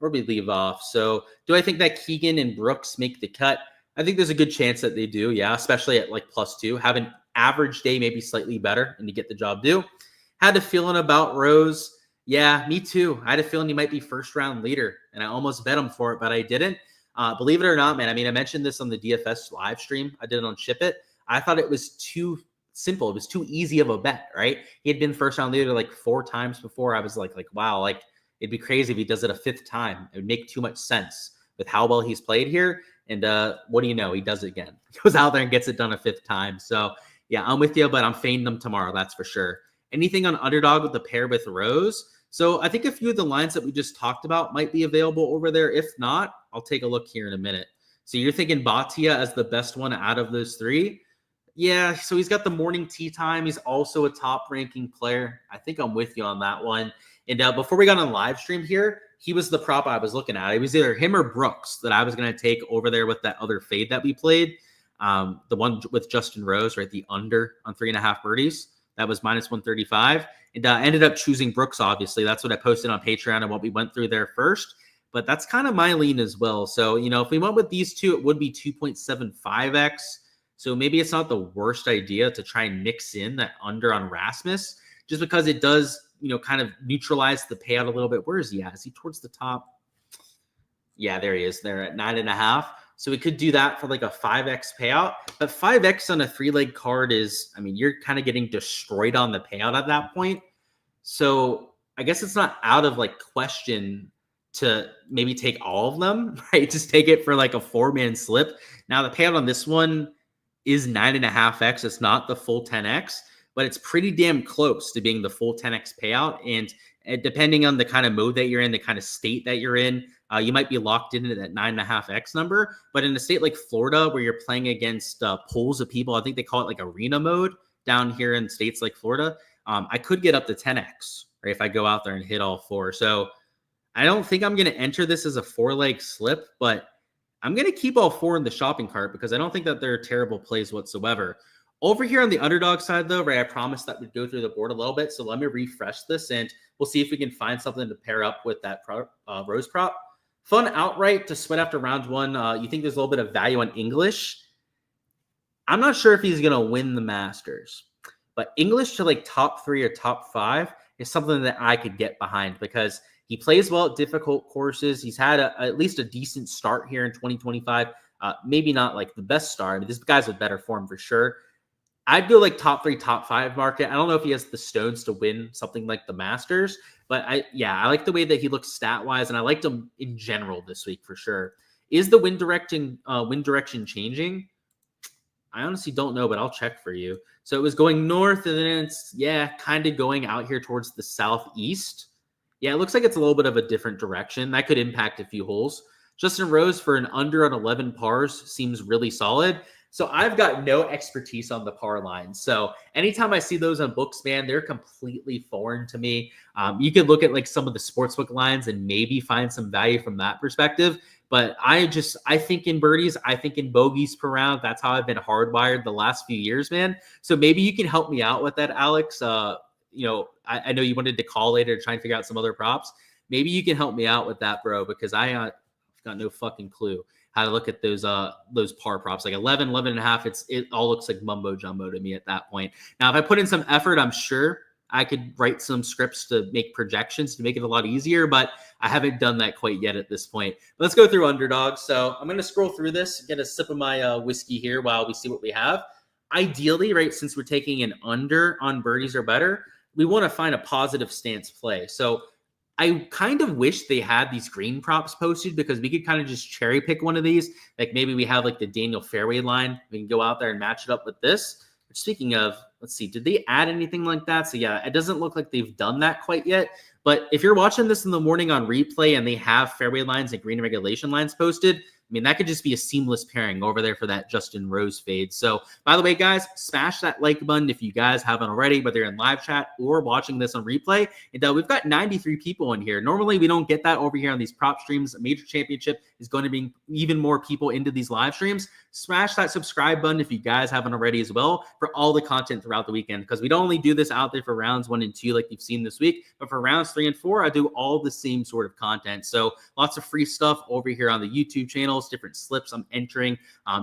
or we leave off. So do I think that Keegan and Brooks make the cut? I think there's a good chance that they do, yeah, especially at like +2. Have an average day, maybe slightly better, and to get the job due. Had a feeling about Rose. Yeah, me too. I had a feeling he might be first-round leader, and I almost bet him for it, but I didn't. Believe it or not, man, I mean, I mentioned this on the DFS live stream. I did it on Ship It. I thought it was too simple. It was too easy of a bet, right? He had been first-round leader like 4 times before. I was like, wow, like it'd be crazy if he does it a 5th time. It would make too much sense with how well he's played here. And what do you know? He does it again. He goes out there and gets it done a 5th time. So, yeah, I'm with you, but I'm fading them tomorrow. That's for sure. Anything on Underdog with the pair with Rose? So I think a few of the lines that we just talked about might be available over there. If not, I'll take a look here in a minute. So you're thinking Bhatia as the best one out of those 3? Yeah, so he's got the morning tee time. He's also a top-ranking player. I think I'm with you on that one. And before we got on live stream here, he was the prop I was looking at. It was either him or Brooks that I was going to take over there with that other fade that we played. The one with Justin Rose, right? The under on 3.5 birdies. That was -135. And ended up choosing Brooks, obviously. That's what I posted on Patreon and what we went through there first. But that's kind of my lean as well. So, you know, if we went with these 2, it would be 2.75x. So maybe it's not the worst idea to try and mix in that under on Rasmus, just because it does, you know, kind of neutralize the payout a little bit. Where is he at? Is he towards the top? Yeah, there he is. There at 9.5. So we could do that for like a 5x payout. But 5x on a 3-leg card is, I mean, you're kind of getting destroyed on the payout at that point. So I guess it's not out of like question to maybe take all of them, right? Just take it for like a 4-man slip. Now the payout on this one is 9.5x. It's not the full 10x, but it's pretty damn close to being the full 10x payout. And depending on the kind of mode that you're in, the kind of state that you're in, you might be locked into that 9.5x number. But in a state like Florida, where you're playing against pools of people, I think they call it like arena mode down here in states like Florida, I could get up to 10x, right, if I go out there and hit all 4. So I don't think I'm going to enter this as a 4-leg slip, but I'm going to keep all 4 in the shopping cart because I don't think that they're terrible plays whatsoever. Over here on the Underdog side, though, right, I promised that we'd go through the board a little bit. So let me refresh this, and we'll see if we can find something to pair up with that Rose prop. Fun outright to sweat after round 1. You think there's a little bit of value on English? I'm not sure if he's going to win the Masters, but English to like top 3 or top 5 is something that I could get behind because he plays well at difficult courses. He's had at least a decent start here in 2025. Maybe not like the best start. I mean, this guy's with better form for sure. I'd go like top 3, top 5 market. I don't know if he has the stones to win something like the Masters, but I like the way that he looks stat-wise, and I liked him in general this week for sure. Is the wind direction changing? I honestly don't know, but I'll check for you. So it was going north, and then it's, kind of going out here towards the southeast. Yeah, it looks like it's a little bit of a different direction. That could impact a few holes. Justin Rose for an under on 11 pars seems really solid. So I've got no expertise on the par lines. So anytime I see those on books, man, they're completely foreign to me. You could look at like some of the sportsbook lines and maybe find some value from that perspective. But I think in birdies, I think in bogeys per round. That's how I've been hardwired the last few years, man. So maybe you can help me out with that, Alex. I know you wanted to call later to try and figure out some other props. Maybe you can help me out with that, bro, because I've got no fucking clue how to look at those par props. Like 11 and a half, it all looks like mumbo jumbo to me at that point. Now, if I put in some effort, I'm sure I could write some scripts to make projections to make it a lot easier, but I haven't done that quite yet at this point. Let's go through Underdog. So I'm going to scroll through this, get a sip of my whiskey here while we see what we have. ideally, right, since we're taking an under on birdies or better, we want to find a positive stance play. So I kind of wish they had these green props posted because we could kind of just cherry pick one of these. Like maybe we have like the Daniel fairway line. We can go out there and match it up with this. Speaking of, let's see, did they add anything like that? So yeah, it doesn't look like they've done that quite yet. But if you're watching this in the morning on replay and they have fairway lines and green regulation lines posted, I mean, that could just be a seamless pairing over there for that Justin Rose fade. So, by the way, guys, smash that like button if you guys haven't already, whether you're in live chat or watching this on replay. And we've got 93 people in here. Normally, we don't get that over here on these prop streams. A major championship is going to bring even more people into these live streams. Smash that subscribe button if you guys haven't already as well for all the content throughout the weekend, because we don't only do this out there for rounds 1 and 2 like you've seen this week, but for rounds 3 and 4, I do all the same sort of content. So lots of free stuff over here on the YouTube channels, different slips I'm entering,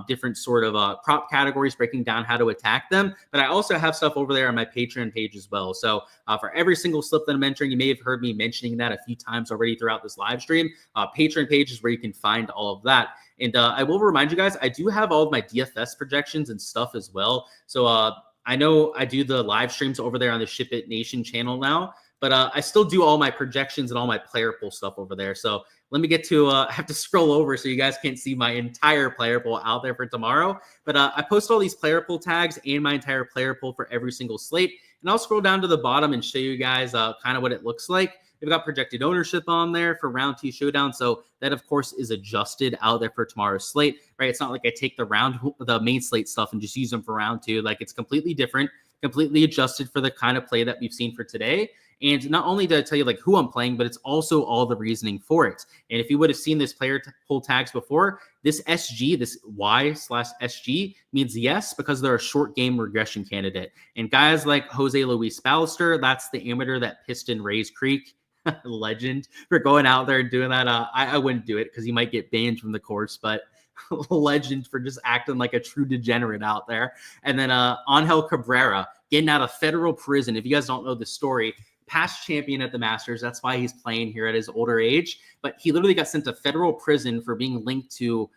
different sort of prop categories, breaking down how to attack them. But I also have stuff over there on my Patreon page as well. So for every single slip that I'm entering, you may have heard me mentioning that a few times already throughout this live stream. Patreon page is where you can find all of that. And I will remind you guys, I do have all of my DFS projections and stuff as well. So I know I do the live streams over there on the Ship It Nation channel now, but I still do all my projections and all my player pool stuff over there. So let me get to, I have to scroll over so you guys can't see my entire player pool out there for tomorrow. But I post all these player pool tags and my entire player pool for every single slate. And I'll scroll down to the bottom and show you guys kind of what it looks like. We've got projected ownership on there for round 2 showdown. So that, of course, is adjusted out there for tomorrow's slate, right? It's not like I take the main slate stuff and just use them for round 2. Like, it's completely different, completely adjusted for the kind of play that we've seen for today. And not only did I tell you like who I'm playing, but it's also all the reasoning for it. And if you would have seen this player pull tags before, this SG, this Y/SG means yes, because they're a short game regression candidate. And guys like Jose Luis Ballester, that's the amateur that pissed in Rays Creek. Legend for going out there and doing that. I wouldn't do it because he might get banned from the course, but legend for just acting like a true degenerate out there. And then Angel Cabrera getting out of federal prison. If you guys don't know the story, past champion at the Masters. That's why he's playing here at his older age. But he literally got sent to federal prison for being linked to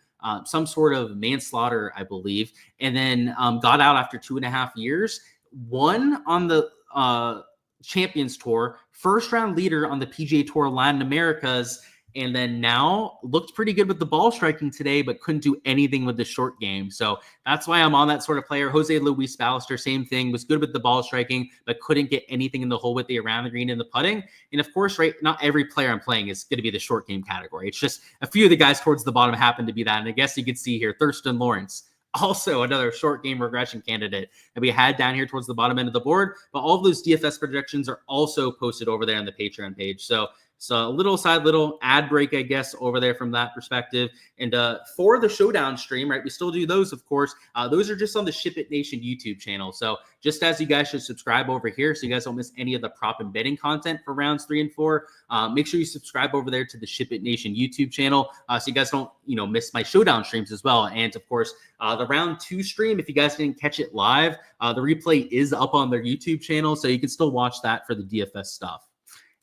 some sort of manslaughter, I believe, and then got out after 2.5 years. Won on the Champions Tour, first round leader on the PGA Tour Latin Americas, and then now looked pretty good with the ball striking today, but couldn't do anything with the short game. So that's why I'm on that sort of player. Jose Luis Ballester, same thing, was good with the ball striking, but couldn't get anything in the hole with the around the green and the putting. And of course, right, not every player I'm playing is going to be the short game category. It's just a few of the guys towards the bottom happen to be that. And I guess you can see here, Thurston Lawrence, also another short game regression candidate that we had down here towards the bottom end of the board. But all of those DFS projections are also posted over there on the Patreon page. So a little ad break, I guess, over there from that perspective. And for the showdown stream, right, we still do those, of course. Those are just on the Ship It Nation YouTube channel. So just as you guys should subscribe over here so you guys don't miss any of the prop and betting content for rounds 3 and 4, make sure you subscribe over there to the Ship It Nation YouTube channel so you guys don't, miss my showdown streams as well. And of course, the round 2 stream, if you guys didn't catch it live, the replay is up on their YouTube channel, so you can still watch that for the DFS stuff.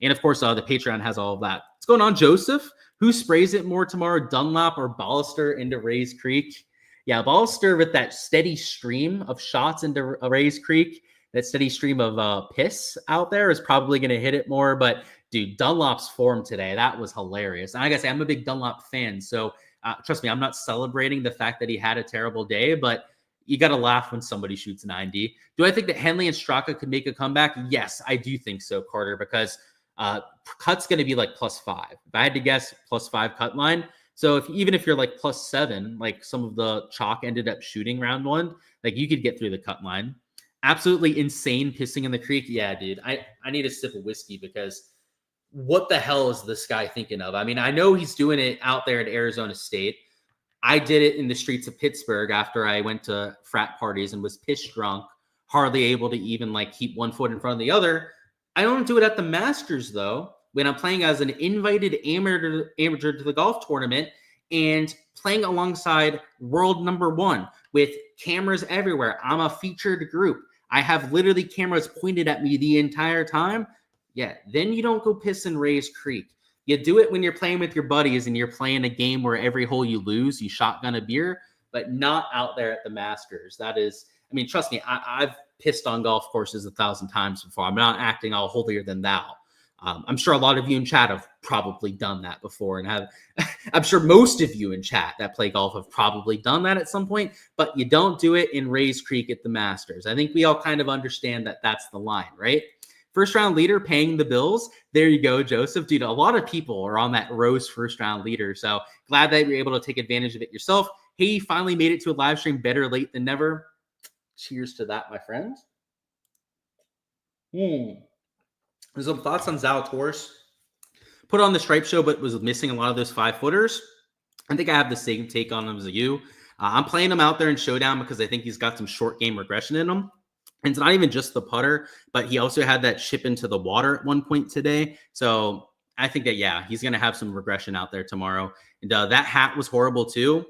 And of course, the Patreon has all of that. What's going on, Joseph? Who sprays it more tomorrow, Dunlap or Ballester into Rays Creek? Yeah, Ballester with that steady stream of shots into Rays Creek, that steady stream of piss out there is probably going to hit it more. But dude, Dunlap's form today, that was hilarious. And like I say, I'm a big Dunlap fan. So trust me, I'm not celebrating the fact that he had a terrible day, but you got to laugh when somebody shoots 90. Do I think that Henley and Straka could make a comeback? Yes, I do think so, Carter, because cut's going to be like +5. If I had to guess, +5 cut line. So even if you're like +7, like some of the chalk ended up shooting round 1, like you could get through the cut line. Absolutely insane pissing in the creek. Yeah, dude, I need a sip of whiskey because what the hell is this guy thinking of? I mean, I know he's doing it out there at Arizona State. I did it in the streets of Pittsburgh after I went to frat parties and was piss drunk, hardly able to even like keep one foot in front of the other. I don't do it at the Masters, though, when I'm playing as an invited amateur to the golf tournament and playing alongside world #1 with cameras everywhere. I'm a featured group. I have literally cameras pointed at me the entire time. Yeah, then you don't go piss in Rays Creek. You do it when you're playing with your buddies and you're playing a game where every hole you lose, you shotgun a beer, but not out there at the Masters. That is I mean, trust me, I've pissed on golf courses 1,000 times before. I'm not acting all holier than thou. I'm sure a lot of you in chat have probably done that before, and I'm sure most of you in chat that play golf have probably done that at some point, but you don't do it in Rays Creek at the Masters. I think we all kind of understand that that's the line, right? First round leader paying the bills. There you go, Joseph. Dude, a lot of people are on that Rose first round leader, so glad that you're able to take advantage of it yourself. Hey, you finally made it to a live stream. Better late than never. Cheers to that, my friend. There's some thoughts on Zalatoris. Put on the Stripe Show, but was missing a lot of those 5-footers. I think I have the same take on him as you. I'm playing him out there in Showdown because I think he's got some short game regression in him. And it's not even just the putter, but he also had that chip into the water at one point today. So I think that, yeah, he's going to have some regression out there tomorrow. And that hat was horrible too.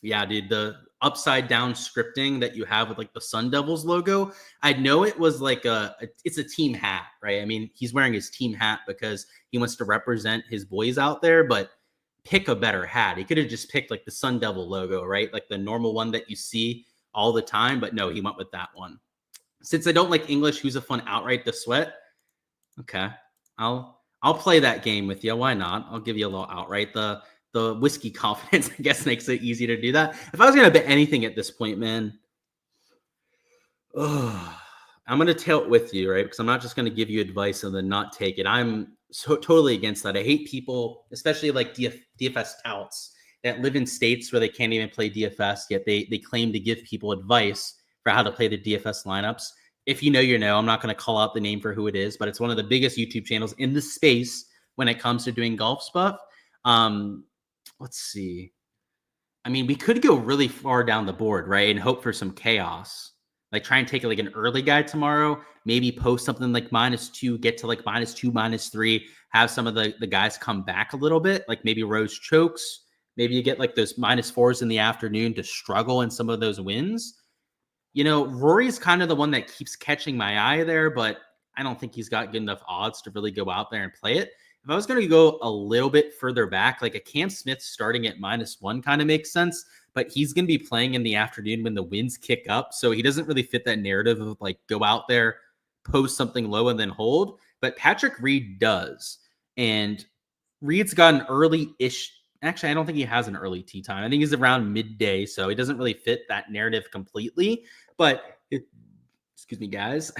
Yeah, dude, the upside down scripting that you have with like the Sun Devils logo, I know it was like it's a team hat, right? I mean, he's wearing his team hat because he wants to represent his boys out there, but pick a better hat. He could have just picked like the Sun Devil logo, right? Like the normal one that you see all the time, but no, he went with that one. Since I don't like English, who's a fun outright to sweat? Okay, I'll play that game with you. Why not? I'll give you a little outright. The whiskey confidence, I guess, makes it easy to do that. If I was going to bet anything at this point, man, I'm going to tail it with you, right? Because I'm not just going to give you advice and then not take it. I'm so totally against that. I hate people, especially like DFS touts that live in states where they can't even play DFS, yet they claim to give people advice for how to play the DFS lineups. If you know, you know. I'm not going to call out the name for who it is, but it's one of the biggest YouTube channels in the space when it comes to doing golf stuff. Let's see. I mean, we could go really far down the board, right? And hope for some chaos. Like try and take like an early guy tomorrow, maybe post something like -2, get to like -2, -3, have some of the guys come back a little bit. Like maybe Rose chokes. Maybe you get like those -4s in the afternoon to struggle in some of those wins. You know, Rory's kind of the one that keeps catching my eye there, but I don't think he's got good enough odds to really go out there and play it. If I was going to go a little bit further back, like a Cam Smith starting at -1 kind of makes sense, but he's going to be playing in the afternoon when the winds kick up. So he doesn't really fit that narrative of like go out there, post something low and then hold. But Patrick Reed does. And Reed's got an early-ish. Actually, I don't think he has an early tee time. I think he's around midday. So he doesn't really fit that narrative completely. But excuse me, guys.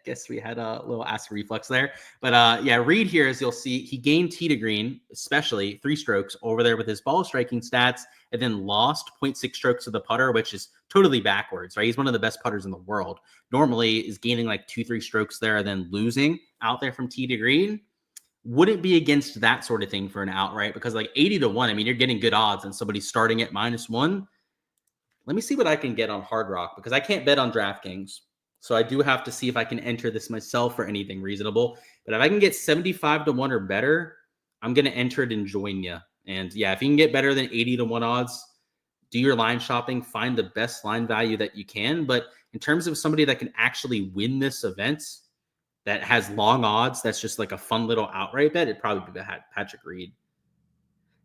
Guess we had a little acid reflux there. But yeah, Reed here, as you'll see, he gained tee to green, especially 3 strokes over there with his ball striking stats, and then lost 0.6 strokes to the putter, which is totally backwards, right? He's one of the best putters in the world. Normally is gaining like 2-3 strokes there and then losing out there from tee to green. Wouldn't be against that sort of thing for an outright because like 80-1, I mean, you're getting good odds and somebody's starting at -1. Let me see what I can get on Hard Rock because I can't bet on Draftkings. So I do have to see if I can enter this myself for anything reasonable. But if I can get 75-1 or better, I'm going to enter it and join you. And yeah, if you can get better than 80-1 odds, do your line shopping, find the best line value that you can. But in terms of somebody that can actually win this event that has long odds, that's just like a fun little outright bet, it'd probably be Patrick Reed.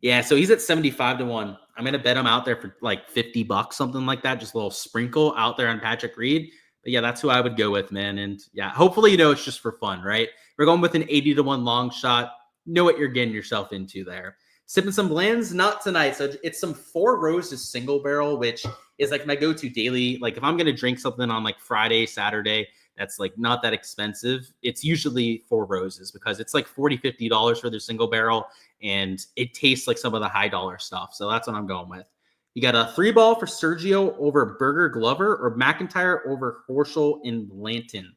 Yeah, so he's at 75-1. I'm going to bet him out there for like $50, something like that. Just a little sprinkle out there on Patrick Reed. But yeah, that's who I would go with, man. And yeah, hopefully, you know, it's just for fun, right? We're going with an 80-1 long shot. Know what you're getting yourself into there. Sipping some blends, not tonight. So it's some Four Roses single barrel, which is like my go-to daily. Like if I'm going to drink something on like Friday, Saturday, that's like not that expensive. It's usually Four Roses because it's like $40, $50 for their single barrel. And it tastes like some of the high dollar stuff. So that's what I'm going with. You got a 3-ball for Sergio over Berger Glover or McIntyre over Horschel and Blanton.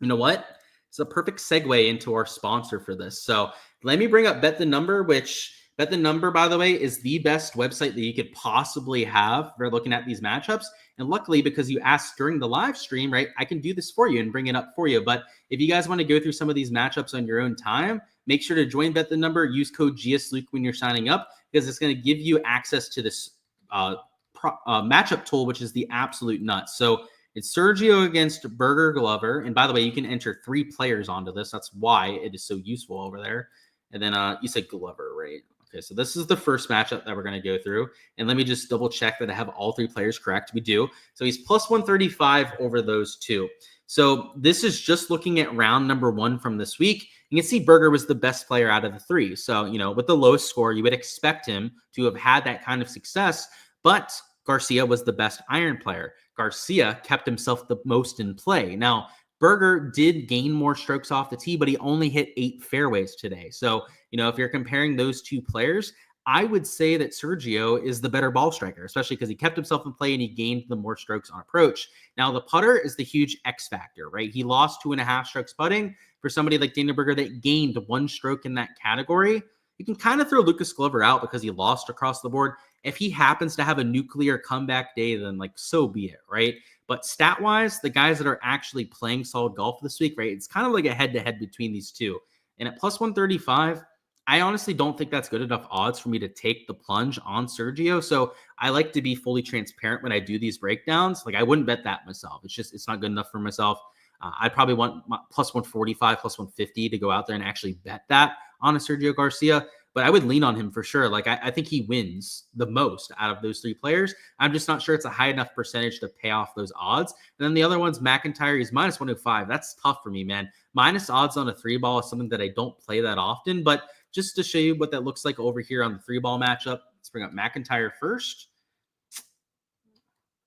You know what? It's a perfect segue into our sponsor for this. So let me bring up Bet the Number, which Bet the Number, by the way, is the best website that you could possibly have for looking at these matchups. And luckily, because you asked during the live stream, right, I can do this for you and bring it up for you. But if you guys want to go through some of these matchups on your own time, make sure to join Bet the Number. Use code Gsluke when you're signing up because it's going to give you access to this matchup tool, which is the absolute nuts. So it's Sergio against Berger Glover. And by the way, you can enter 3 players onto this. That's why it is so useful over there. And then you said Glover, right? Okay, so this is the first matchup that we're going to go through. And let me just double check that I have all three players correct. We do. So he's plus 135 over those two. So this is just looking at round number 1 from this week. You can see Berger was the best player out of the 3. So, with the lowest score, you would expect him to have had that kind of success. But Garcia was the best iron player. Garcia kept himself the most in play. Now, Berger did gain more strokes off the tee, but he only hit 8 fairways today. So, if you're comparing those two players, I would say that Sergio is the better ball striker, especially because he kept himself in play and he gained the more strokes on approach. Now, the putter is the huge X factor, right? He lost 2.5 strokes putting. For somebody like Daniel Berger that gained 1 stroke in that category, you can kind of throw Lucas Glover out because he lost across the board. If he happens to have a nuclear comeback day, then so be it, right? But stat-wise, the guys that are actually playing solid golf this week, right, it's kind of like a head-to-head between these two. And at plus 135, I honestly don't think that's good enough odds for me to take the plunge on Sergio. So I like to be fully transparent when I do these breakdowns. I wouldn't bet that myself. It's not good enough for myself. I'd probably want plus 145, plus 150 to go out there and actually bet that on a Sergio Garcia. But I would lean on him for sure. I think he wins the most out of those 3 players. I'm just not sure it's a high enough percentage to pay off those odds. And then the other one's McIntyre. He's minus 105. That's tough for me, man. Minus odds on a 3-ball is something that I don't play that often. But just to show you what that looks like over here on the 3-ball matchup, let's bring up McIntyre first.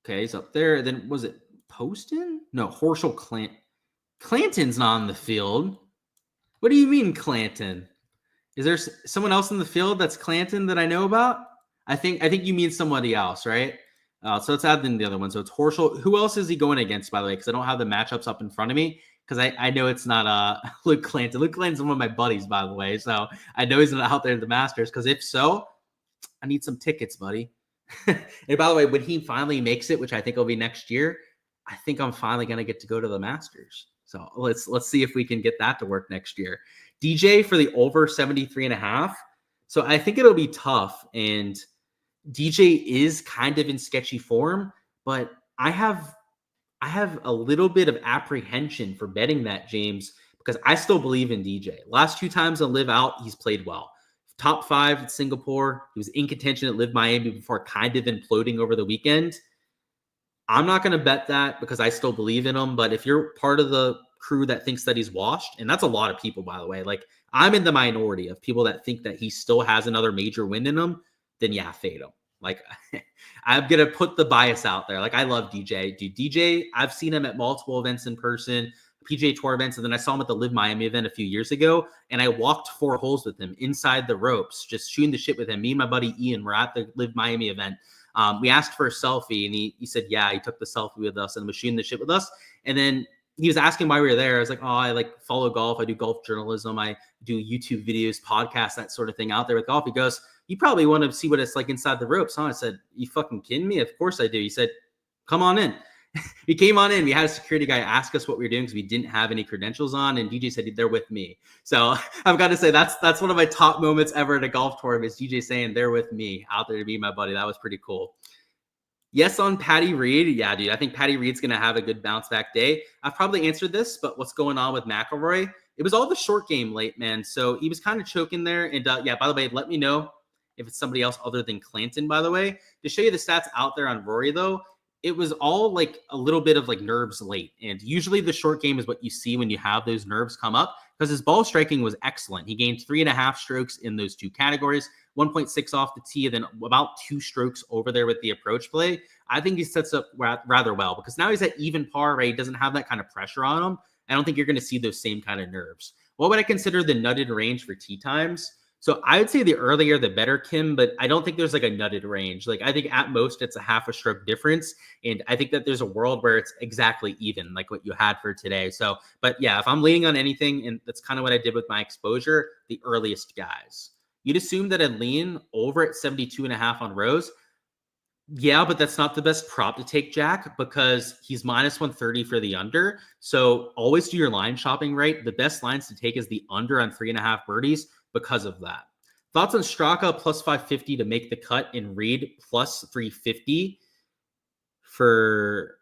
Okay, he's up there. Then was it Poston? No, Horschel Clanton's not on the field. What do you mean, Clanton? Is there someone else in the field that's Clanton that I know about? I think you mean somebody else, right? So let's add in the other one. So it's Horschel. Who else is he going against, by the way? Because I don't have the matchups up in front of me. Because I know it's not Luke Clanton. Luke Clanton's one of my buddies, by the way. So I know he's not out there at the Masters. Because if so, I need some tickets, buddy. And by the way, when he finally makes it, which I think will be next year, I think I'm finally going to get to go to the Masters. So let's see if we can get that to work next year. DJ for the over 73.5. So I think it'll be tough. And DJ is kind of in sketchy form, but I have a little bit of apprehension for betting that, James, because I still believe in DJ. Last 2 times on Live Out, he's played well. Top 5 at Singapore. He was in contention at Live Miami before kind of imploding over the weekend. I'm not going to bet that because I still believe in him. But if you're part of the crew that thinks that he's washed, and that's a lot of people, by the way, I'm in the minority of people that think that he still has another major win in him, then yeah, fade him. I'm going to put the bias out there. I love DJ. Dude, DJ, I've seen him at multiple events in person, PGA Tour events, and then I saw him at the Live Miami event a few years ago, and I walked 4 holes with him inside the ropes, just shooting the shit with him. Me and my buddy Ian were at the Live Miami event. We asked for a selfie, and he said, yeah, he took the selfie with us and was shooting the shit with us. And then he was asking why we were there. I was like, oh, I follow golf. I do golf journalism. I do YouTube videos, podcasts, that sort of thing out there with golf. He goes, you probably want to see what it's like inside the ropes, huh? I said, you fucking kidding me? Of course I do. He said, come on in. He came on in. We had a security guy ask us what we were doing because we didn't have any credentials on, and DJ said they're with me. So I've got to say that's one of my top moments ever at a golf tournament is DJ saying they're with me out there to be my buddy. That was pretty cool. Yes, on Patty Reed. Yeah, dude, I think Patty Reed's going to have a good bounce back day. I've probably answered this, but what's going on with McIlroy? It was all the short game late, man. So he was kind of choking there. And yeah, by the way, let me know if it's somebody else other than Clanton, by the way. To show you the stats out there on Rory, though, it was all a little bit of nerves late. And usually the short game is what you see when you have those nerves come up because his ball striking was excellent. He gained 3.5 strokes in those 2 categories, 1.6 off the tee, and then about 2 strokes over there with the approach play. I think he sets up rather well because now he's at even par, right? He doesn't have that kind of pressure on him. I don't think you're going to see those same kind of nerves. What would I consider the nutted range for tee times? So I would say the earlier, the better, Kim, but I don't think there's a nutted range. I think at most it's a half a stroke difference. And I think that there's a world where it's exactly even like what you had for today. So, but yeah, if I'm leaning on anything, and that's kind of what I did with my exposure, the earliest guys. You'd assume that I'd lean over at 72.5 on Rose. Yeah, but that's not the best prop to take, Jack, because he's minus 130 for the under. So always do your line shopping right. The best lines to take is the under on 3.5 birdies because of that. Thoughts on Straka plus 550 to make the cut and Reed plus 350 for,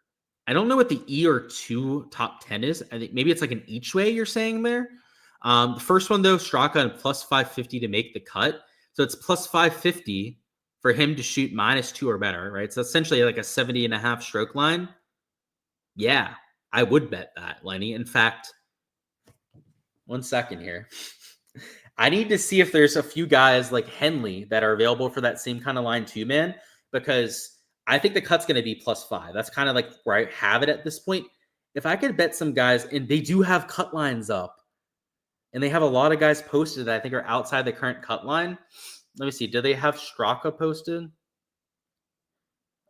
I don't know what the E or 2 top 10 is. I think maybe it's an each way you're saying there. The first one, though, Straka and plus 550 to make the cut. So it's plus 550 for him to shoot -2 or better, right? So essentially like a 70.5 stroke line. Yeah, I would bet that, Lenny. In fact, 1 second here. I need to see if there's a few guys like Henley that are available for that same kind of line too, man, because I think the cut's going to be +5. That's kind of like where I have it at this point. If I could bet some guys, and they do have cut lines up, and they have a lot of guys posted that I think are outside the current cut line. Let me see. Do they have Straka posted?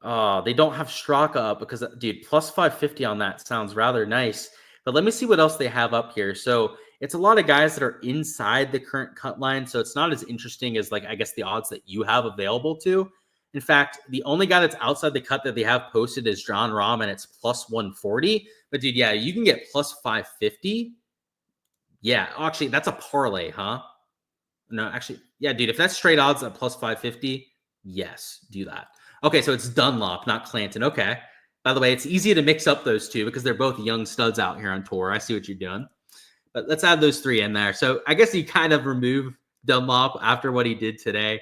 Oh, they don't have Straka up because, dude, plus 550 on that sounds rather nice. But let me see what else they have up here. So it's a lot of guys that are inside the current cut line. So it's not as interesting as, like, I guess the odds that you have available to. In fact, the only guy that's outside the cut that they have posted is John Rahm, and it's plus 140. But, dude, yeah, you can get plus 550. Yeah, actually, that's a parlay, huh? No, actually, yeah, dude, if that's straight odds at plus 550, yes, do that. Okay, so it's Dunlop, not Clanton. Okay. By the way, it's easy to mix up those two because they're both young studs out here on tour. I see what you're doing. But let's add those three in there. So I guess you kind of remove Dunlop after what he did today.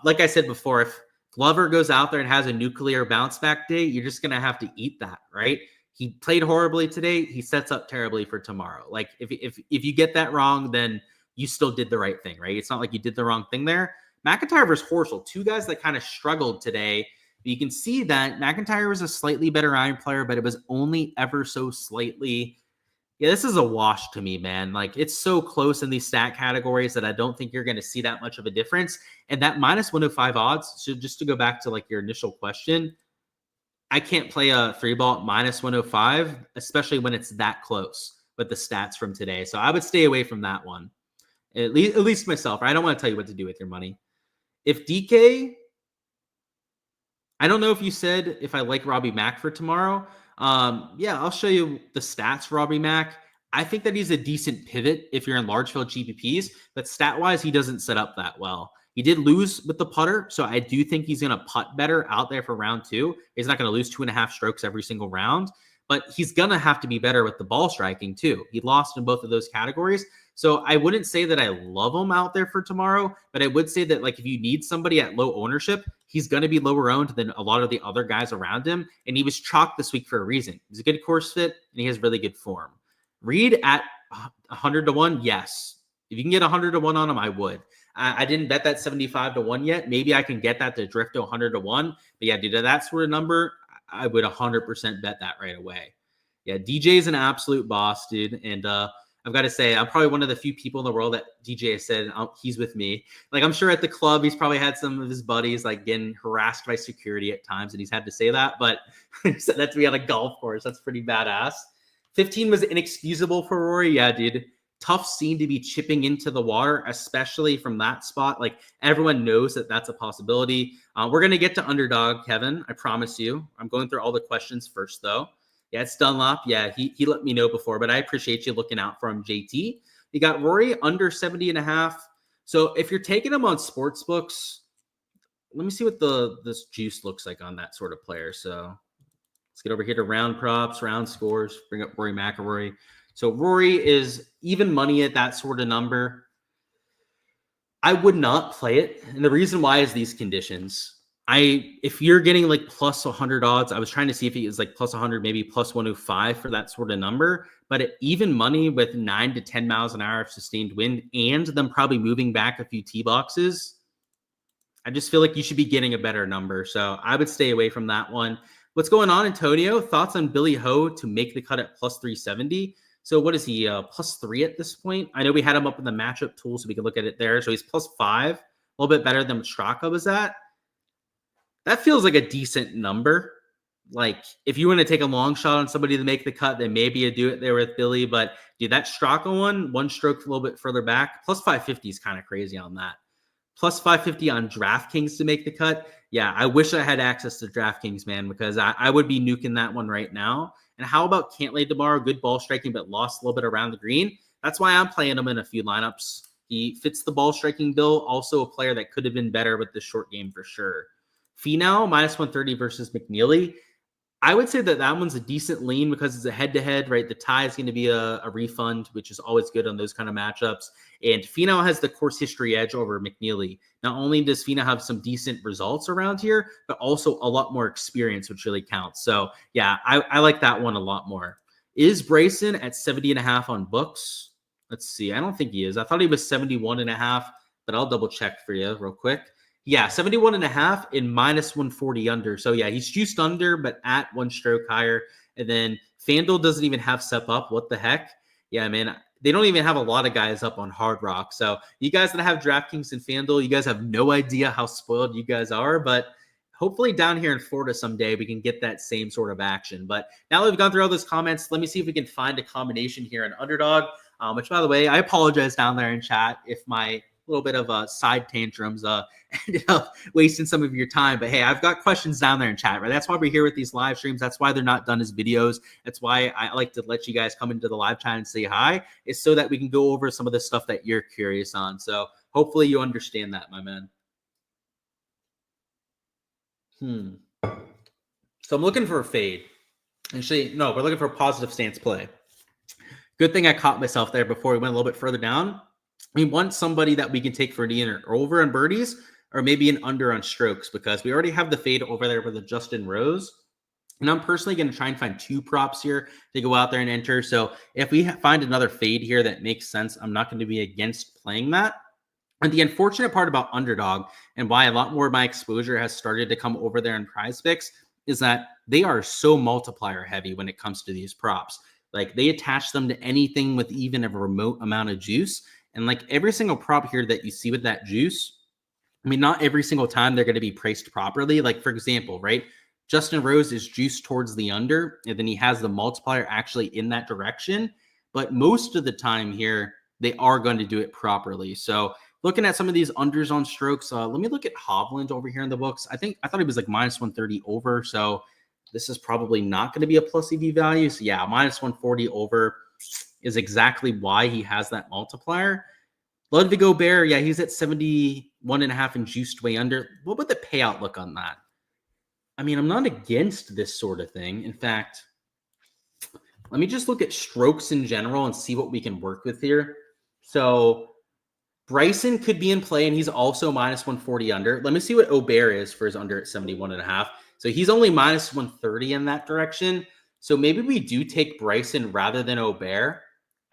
Like I said before, if Glover goes out there and has a nuclear bounce back day, you're just going to have to eat that, right? He played horribly today. He sets up terribly for tomorrow. Like if you get that wrong, then you still did the right thing, right? It's not like you did the wrong thing there. McIntyre versus Horschel, two guys that kind of struggled today. You can see that McIntyre was a slightly better iron player, but it was only ever so slightly. Yeah, this is a wash to me, man. Like, it's so close in these stat categories that I don't think you're going to see that much of a difference. And that minus 105 odds, so just to go back to like your initial question, I can't play a 3-ball at minus 105, especially when it's that close with the stats from today. So I would stay away from that one. At least myself. I don't want to tell you what to do with your money. If DK, I don't know if you said if I like Robbie Mack for tomorrow. Yeah, I'll show you the stats for Robbie Mack. I think that he's a decent pivot if you're in large field GPPs, but stat-wise, he doesn't set up that well. He did lose with the putter, so I do think he's going to putt better out there for round 2. He's not going to lose 2.5 strokes every single round, but he's going to have to be better with the ball striking too. He lost in both of those categories. So I wouldn't say that I love him out there for tomorrow, but I would say that, like, if you need somebody at low ownership, he's going to be lower owned than a lot of the other guys around him. And he was chalked this week for a reason. He's a good course fit and he has really good form. Reed at 100 to 1. Yes. If you can get 100 to 1 on him, I would. I didn't bet that 75 to 1 yet. Maybe I can get that to drift to 100 to 1. But yeah, dude, that sort of number, I would 100% bet that right away. Yeah, DJ's an absolute boss, dude. And I've got to say, I'm probably one of the few people in the world that DJ has said he's with me. Like, I'm sure at the club, he's probably had some of his buddies like getting harassed by security at times, and he's had to say that. But he said that to me on a golf course. That's pretty badass. 15 was inexcusable for Rory. Yeah, dude. Tough scene to be chipping into the water, especially from that spot. Like, everyone knows that that's a possibility. We're going to get to underdog, Kevin. I promise you. I'm going through all the questions first, though. Yeah, it's Dunlop. Yeah, he let me know before, but I appreciate you looking out for him, JT. You got Rory under 70.5. So if you're taking him on sports books, let me see what this juice looks like on that sort of player. So let's get over here to round props, round scores, bring up Rory McIlroy. So Rory is even money at that sort of number. I would not play it. And the reason why is these conditions. If you're getting like plus 100 odds, I was trying to see if he is like plus 100, maybe plus 105 for that sort of number. But at even money with 9 to 10 miles an hour of sustained wind and them probably moving back a few tee boxes, I just feel like you should be getting a better number. So I would stay away from that one. What's going on, Antonio? Thoughts on Billy Ho to make the cut at plus 370? So what is he, plus 3 at this point? I know we had him up in the matchup tool, so we can look at it there. So he's plus 5, a little bit better than what Straka was at. That feels like a decent number. Like, if you want to take a long shot on somebody to make the cut, then maybe you do it there with Billy. But, dude, that Straka one stroke a little bit further back, plus 550 is kind of crazy on that. Plus 550 on Draftkings to make the cut. Yeah, I wish I had access to Draftkings, man, because I would be nuking that one right now. And how about Cantlay tomorrow? Good ball striking, but lost a little bit around the green. That's why I'm playing him in a few lineups. He fits the ball striking bill. Also a player that could have been better with the short game for sure. Finau, minus 130 versus McNeely. I would say that that one's a decent lean because it's a head-to-head, right? The tie is going to be a refund, which is always good on those kind of matchups. And Finau has the course history edge over McNeely. Not only does Finau have some decent results around here, but also a lot more experience, which really counts. So yeah, I like that one a lot more. Is Bryson at 70.5 on books? Let's see. I don't think he is. I thought he was 71.5, but I'll double check for you real quick. Yeah, 71.5 and minus 140 under. So yeah, he's juiced under, but at one stroke higher. And then Fanduel doesn't even have step up. What the heck? Yeah, man. They don't even have a lot of guys up on Hard Rock. So you guys that have Draftkings and Fanduel, you guys have no idea how spoiled you guys are. But hopefully down here in Florida someday we can get that same sort of action. But now that we've gone through all those comments, let me see if we can find a combination here in Underdog. Which, by the way, I apologize down there in chat if my little bit of side tantrums ended up wasting some of your time. But hey, I've got questions down there in chat, right? That's why we're here with these live streams. That's why they're not done as videos. That's why I like to let you guys come into the live chat and say hi, is so that we can go over some of the stuff that you're curious on. So hopefully you understand that, my man. So I'm looking for a fade. Actually, no, we're looking for a positive stance play. Good thing I caught myself there before we went a little bit further down. We want somebody that we can take for an either over on birdies or maybe an under on strokes, because we already have the fade over there with the Justin Rose. And I'm personally going to try and find two props here to go out there and enter. So if we find another fade here that makes sense, I'm not going to be against playing that. And the unfortunate part about Underdog, and why a lot more of my exposure has started to come over there in Prize Picks, is that they are so multiplier heavy when it comes to these props. Like, they attach them to anything with even a remote amount of juice. And like every single prop here that you see with that juice, I mean, not every single time they're going to be priced properly. Like, for example, right? Justin Rose is juiced towards the under, and then he has the multiplier actually in that direction. But most of the time here, they are going to do it properly. So looking at some of these unders on strokes, let me look at Hovland over here in the books. I thought he was like minus 130 over. So this is probably not going to be a plus EV value. So yeah, minus 140 over is exactly why he has that multiplier. Ludwig Gobert, yeah, he's at 71.5 and juiced way under. What would the payout look on that? I mean, I'm not against this sort of thing. In fact, let me just look at strokes in general and see what we can work with here. So Bryson could be in play, and he's also minus 140 under. Let me see what Aubert is for his under at 71.5. So he's only minus 130 in that direction. So maybe we do take Bryson rather than Aubert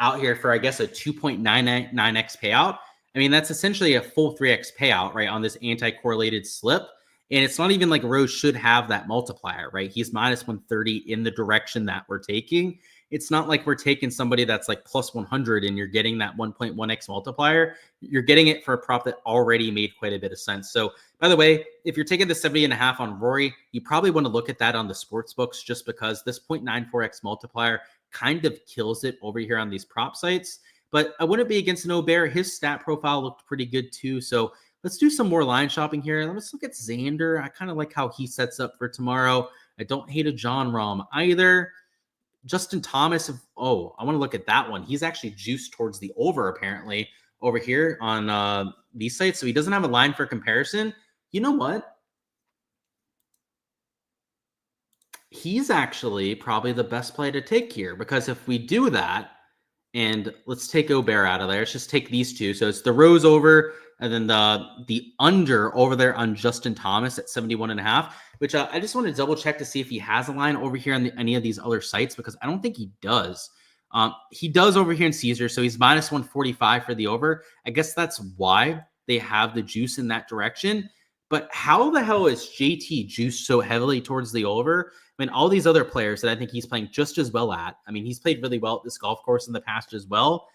out here for, I guess, a 2.99x payout. I mean, that's essentially a full 3x payout, right, on this anti-correlated slip. And it's not even like Rose should have that multiplier, right? He's minus 130 in the direction that we're taking. It's not like we're taking somebody that's like plus 100 and you're getting that 1.1x multiplier. You're getting it for a prop that already made quite a bit of sense. So, by the way, if you're taking the 70.5 on Rory, you probably want to look at that on the sports books, just because this 0.94x multiplier kind of kills it over here on these prop sites. But I wouldn't be against an Aubert. His stat profile looked pretty good too. So let's do some more line shopping here. Let's look at Xander. I kind of like how he sets up for tomorrow. I don't hate a John Rahm either. Justin Thomas, I want to look at that one. He's actually juiced towards the over, apparently, over here on these sites. So he doesn't have a line for comparison. You know what? He's actually probably the best play to take here, because if we do that, and let's take Aubert out of there. Let's just take these two. So it's the Rose over, and then the under over there on Justin Thomas at 71.5, which I just want to double check to see if he has a line over here on any of these other sites, because I don't think he does. He does over here in Caesars, so he's minus 145 for the over. I guess that's why they have the juice in that direction. But how the hell is JT juiced so heavily towards the over? I mean, all these other players that I think he's playing just as well at. I mean, he's played really well at this golf course in the past as well.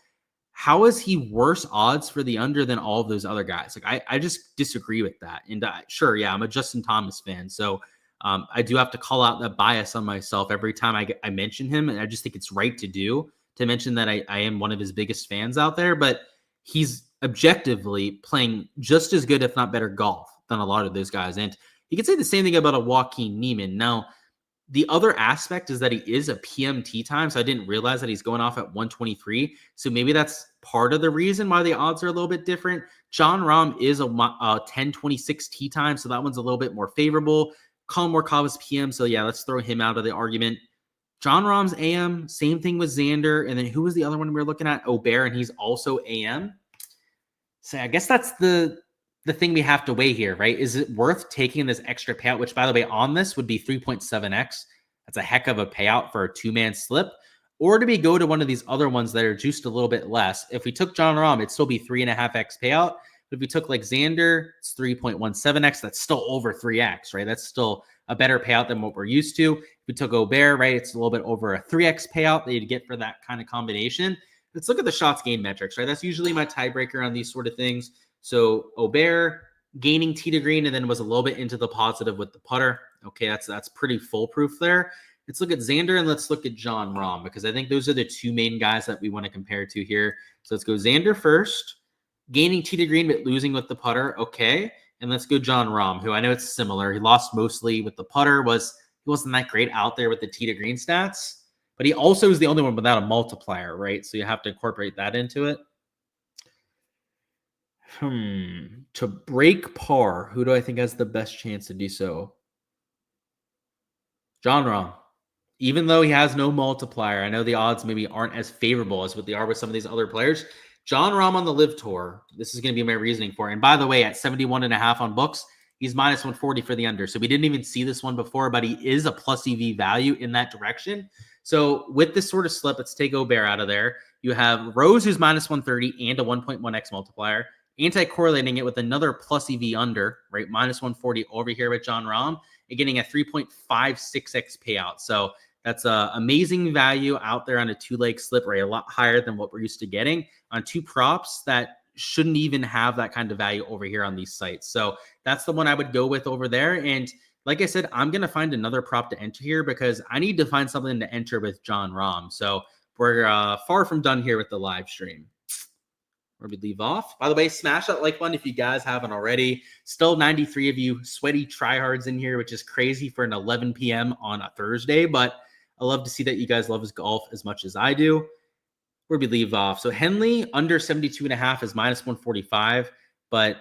How is he worse odds for the under than all of those other guys? Like, I just disagree with that. And sure, yeah, I'm a Justin Thomas fan, so I do have to call out that bias on myself every time I mention him, and I just think it's right to mention that I am one of his biggest fans out there. But he's objectively playing just as good, if not better, golf than a lot of those guys. And you can say the same thing about a Joaquin Niemann. Now, the other aspect is that he is a PM time, so I didn't realize that he's going off at 123. So maybe that's part of the reason why the odds are a little bit different. John Rahm is a 1026 tee time, so that one's a little bit more favorable. Colin Morikawa's PM, so yeah, let's throw him out of the argument. Jon Rahm's AM, same thing with Xander, and then who was the other one we were looking at? Aubert, and he's also AM. So I guess that's the thing we have to weigh here, right? Is it worth taking this extra payout, which, by the way, on this would be 3.7x. That's a heck of a payout for a two-man slip. Or do we go to one of these other ones that are juiced a little bit less? If we took Jon Rahm, it'd still be 3.5x payout. But if we took like Xander, it's 3.17x. That's still over 3x, right? That's still a better payout than what we're used to. If we took Aubert, right, it's a little bit over a 3x payout that you'd get for that kind of combination. Let's look at the shots gained metrics, right? That's usually my tiebreaker on these sort of things. So Aubert gaining tee to green and then was a little bit into the positive with the putter. Okay, that's pretty foolproof there. Let's look at Xander and let's look at Jon Rahm because I think those are the two main guys that we want to compare to here. So let's go Xander first. Gaining tee to green but losing with the putter. Okay. And let's go Jon Rahm, who I know it's similar. He lost mostly with the putter. He wasn't that great out there with the tee to green stats. But he also is the only one without a multiplier, right? So you have to incorporate that into it. To break par, who do I think has the best chance to do so? Jon Rahm. Even though he has no multiplier, I know the odds maybe aren't as favorable as what they are with some of these other players. Jon Rahm on the Live Tour, this is going to be my reasoning for it. And by the way, at 71.5 on books, he's minus 140 for the under. So we didn't even see this one before, but he is a plus EV value in that direction. So with this sort of slip, let's take Aubert out of there. You have Rose, who's minus 130 and a 1.1x multiplier, anti-correlating it with another plus EV under, right? Minus 140 over here with Jon Rahm and getting a 3.56x payout. So that's an amazing value out there on a two-leg slip, right? A lot higher than what we're used to getting on two props that shouldn't even have that kind of value over here on these sites. So that's the one I would go with over there. And like I said, I'm going to find another prop to enter here because I need to find something to enter with Jon Rahm. So we're far from done here with the live stream. Where we leave off. By the way, smash that like button if you guys haven't already. Still 93 of you sweaty tryhards in here, which is crazy for an 11 p.m. on a Thursday, but I love to see that you guys love his golf as much as I do. Where we leave off. So Henley under 72.5 is minus 145, but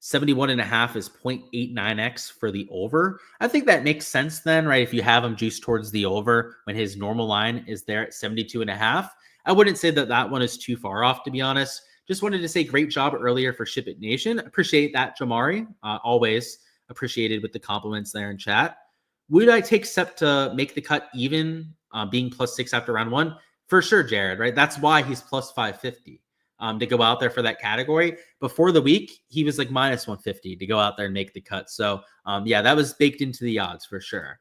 71.5 is 0.89x for the over. I think that makes sense then, right? If you have him juiced towards the over when his normal line is there at 72.5. I wouldn't say that that one is too far off, to be honest. Just wanted to say great job earlier for Ship It Nation. Appreciate that, Jamari. Always appreciated with the compliments there in chat. Would I take Sepp to make the cut even, being +6 after round one? For sure, Jared, right? That's why he's plus 550 to go out there for that category. Before the week, he was like minus 150 to go out there and make the cut. So, yeah, that was baked into the odds for sure.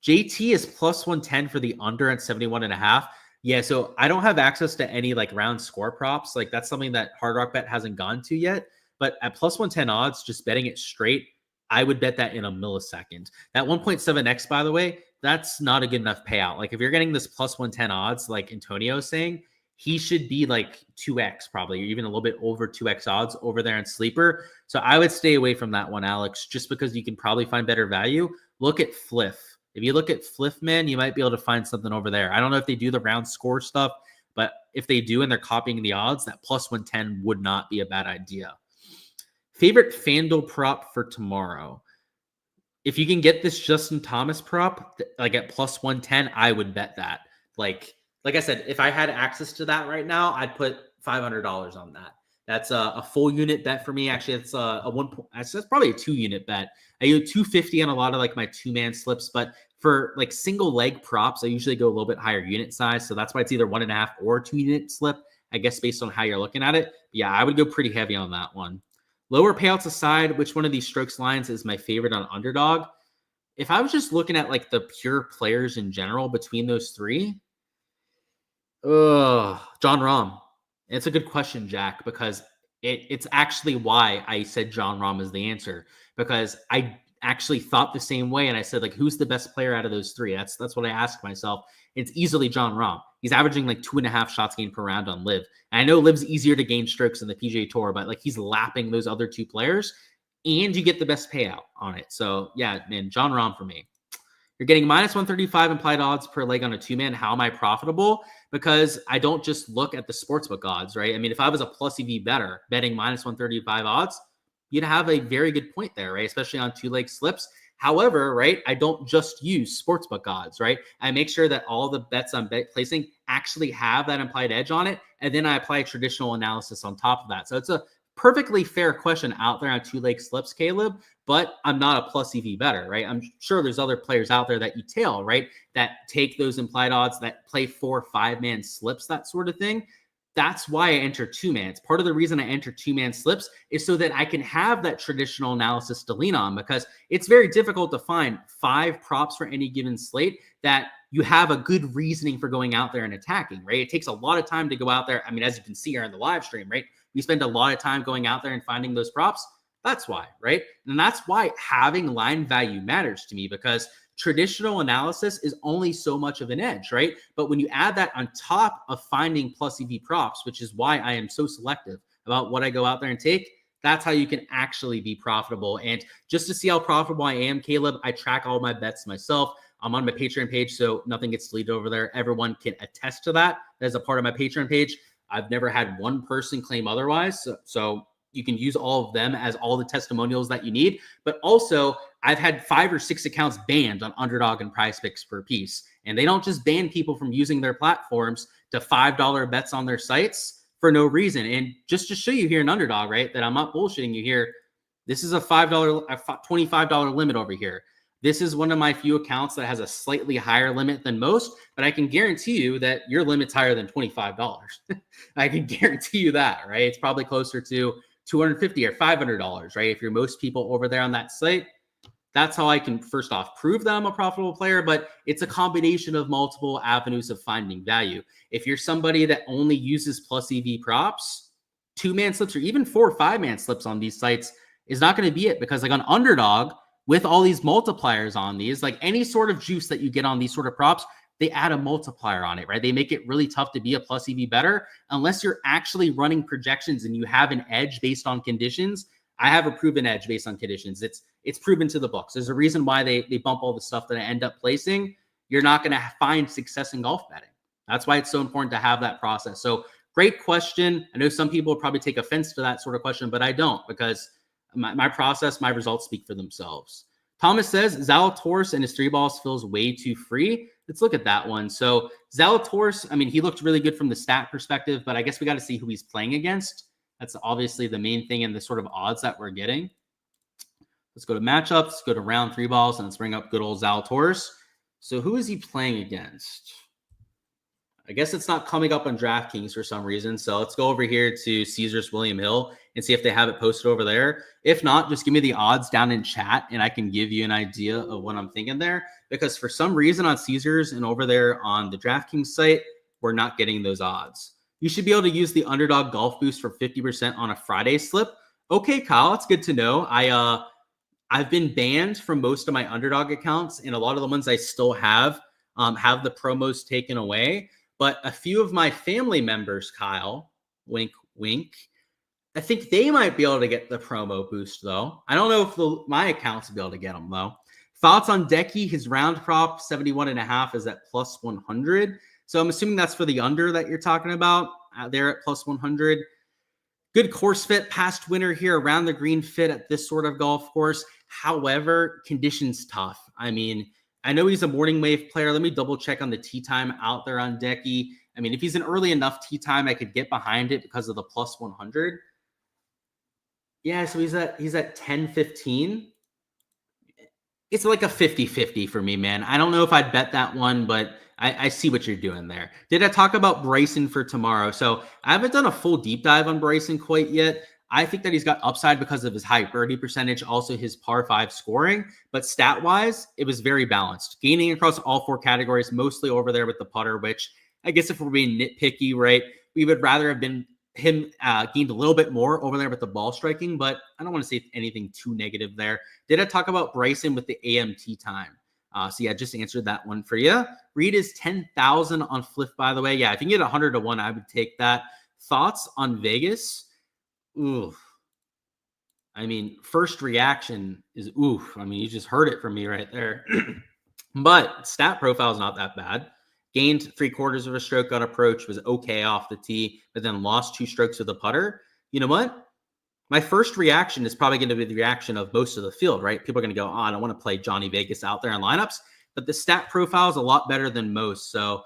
JT is plus 110 for the under at 71.5. Yeah, so I don't have access to any like round score props. Like that's something that Hard Rock Bet hasn't gone to yet. But at plus 110 odds, just betting it straight, I would bet that in a millisecond. That 1.7x, by the way, that's not a good enough payout. Like if you're getting this plus 110 odds, like Antonio's saying, he should be like 2x probably, or even a little bit over 2x odds over there in Sleeper. So I would stay away from that one, Alex, just because you can probably find better value. Look at Fliff. If you look at Fliff, man, you might be able to find something over there. I don't know if they do the round score stuff, but if they do and they're copying the odds, that plus 110 would not be a bad idea. Favorite Fanduel prop for tomorrow. If you can get this Justin Thomas prop, like at plus 110, I would bet that. Like I said, if I had access to that right now, I'd put $500 on that. That's a full unit bet for me. Actually, it's that's probably a 2-unit bet. I do 250 on a lot of like my 2-man slips, but for like single leg props, I usually go a little bit higher unit size. So that's why it's either 1.5 or 2-unit slip, I guess, based on how you're looking at it. But yeah, I would go pretty heavy on that one. Lower payouts aside, which one of these strokes lines is my favorite on Underdog? If I was just looking at like the pure players in general between those three, Jon Rahm. It's a good question, Jack, because it's actually why I said Jon Rahm is the answer, because I actually thought the same way. And I said, like, who's the best player out of those three? That's what I asked myself. It's easily Jon Rahm. He's averaging like 2.5 shots gained per round on Live. And I know Live's easier to gain strokes than the PGA Tour, but like he's lapping those other two players and you get the best payout on it. So yeah, man, Jon Rahm for me. You're getting minus 135 implied odds per leg on a 2-man. How am I profitable? Because I don't just look at the sportsbook odds, right? I mean, if I was a plus EV better betting minus 135 odds, you'd have a very good point there, right? Especially on 2-leg slips. However, right, I don't just use sportsbook odds, right? I make sure that all the bets I'm placing actually have that implied edge on it, and then I apply traditional analysis on top of that. So it's a perfectly fair question out there on two-leg slips, Caleb, but I'm not a plus EV better, right? I'm sure there's other players out there that you tail, right, that take those implied odds, that play 4 or 5-man slips, that sort of thing. That's why I enter 2-mans. Part of the reason I enter 2-man slips is so that I can have that traditional analysis to lean on, because it's very difficult to find 5 props for any given slate that you have a good reasoning for going out there and attacking, right? It takes a lot of time to go out there. I mean, as you can see here in the live stream, right? We spend a lot of time going out there and finding those props. That's why, right? And that's why having line value matters to me, because traditional analysis is only so much of an edge, right? But when you add that on top of finding plus EV props, which is why I am so selective about what I go out there and take, that's how you can actually be profitable. And just to see how profitable I am, Caleb, I track all my bets myself. I'm on my Patreon page, so nothing gets deleted over there. Everyone can attest to that as a part of my Patreon page. I've never had one person claim otherwise. So you can use all of them as all the testimonials that you need. But also, I've had 5 or 6 accounts banned on Underdog and Prize Picks per piece. And they don't just ban people from using their platforms to $5 bets on their sites for no reason. And just to show you here in Underdog, right, that I'm not bullshitting you here, this is a $25 limit over here. This is one of my few accounts that has a slightly higher limit than most, but I can guarantee you that your limit's higher than $25. I can guarantee you that, right? It's probably closer to $250 or $500, right? If you're most people over there on that site, that's how I can, first off, prove that I'm a profitable player, but it's a combination of multiple avenues of finding value. If you're somebody that only uses plus EV props, 2-man slips or even 4 or 5-man slips on these sites is not going to be it, because like on Underdog, with all these multipliers on these, like any sort of juice that you get on these sort of props, they add a multiplier on it, right? They make it really tough to be a plus EV better unless you're actually running projections and you have an edge based on conditions. I have a proven edge based on conditions. It's proven to the books. There's a reason why they bump all the stuff that I end up placing. You're not going to find success in golf betting. That's why it's so important to have that process. So great question. I know some people probably take offense to that sort of question, but I don't, because my process, my results speak for themselves. Thomas says Zalatoris and his 3 balls feels way too free. Let's look at that one. So Zalatoris, I mean, he looked really good from the stat perspective, but I guess we got to see who he's playing against. That's obviously the main thing in the sort of odds that we're getting. Let's go to matchups, let's go to round 3 balls, and let's bring up good old Zalatoris. So who is he playing against? I guess it's not coming up on Draftkings for some reason. So let's go over here to Caesars William Hill and see if they have it posted over there. If not, just give me the odds down in chat and I can give you an idea of what I'm thinking there. Because for some reason on Caesars and over there on the Draftkings site, we're not getting those odds. You should be able to use the Underdog Golf Boost for 50% on a Friday slip. Okay, Kyle, it's good to know. I've been banned from most of my Underdog accounts, and a lot of the ones I still have the promos taken away. But a few of my family members, Kyle, wink, wink, I think they might be able to get the promo boost, though. I don't know if my accounts will be able to get them, though. Thoughts on Decky? His round prop, 71.5, is at plus 100. So I'm assuming that's for the under that you're talking about. There at plus 100. Good course fit, past winner here, around the green fit at this sort of golf course. However, conditions tough. I mean, I know he's a morning wave player. Let me double check on the tee time out there on Decky. I mean, if he's an early enough tee time, I could get behind it because of the plus 100. Yeah, so he's at 10-15. It's like a 50-50 for me, man. I don't know if I'd bet that one, but I see what you're doing there. Did I talk about Bryson for tomorrow? So I haven't done a full deep dive on Bryson quite yet. I think that he's got upside because of his high birdie percentage, also his par 5 scoring. But stat-wise, it was very balanced. Gaining across all 4 categories, mostly over there with the putter, which I guess if we're being nitpicky, right, we would rather have been him gained a little bit more over there with the ball striking, but I don't want to say anything too negative there. Did I talk about Bryson with the AMT time? So yeah, just answered that one for you. Reed is 10,000 on Fliff, by the way. Yeah, if you can get 100 to 1, I would take that. Thoughts on Vegas? Ooh. I mean, first reaction is oof. I mean, you just heard it from me right there. But stat profile is not that bad. Gained 3/4 of a stroke on approach, was okay off the tee, but then lost 2 strokes with a putter. You know what? My first reaction is probably going to be the reaction of most of the field, right? People are going to go, oh, I don't want to play Johnny Vegas out there in lineups, but the stat profile is a lot better than most. So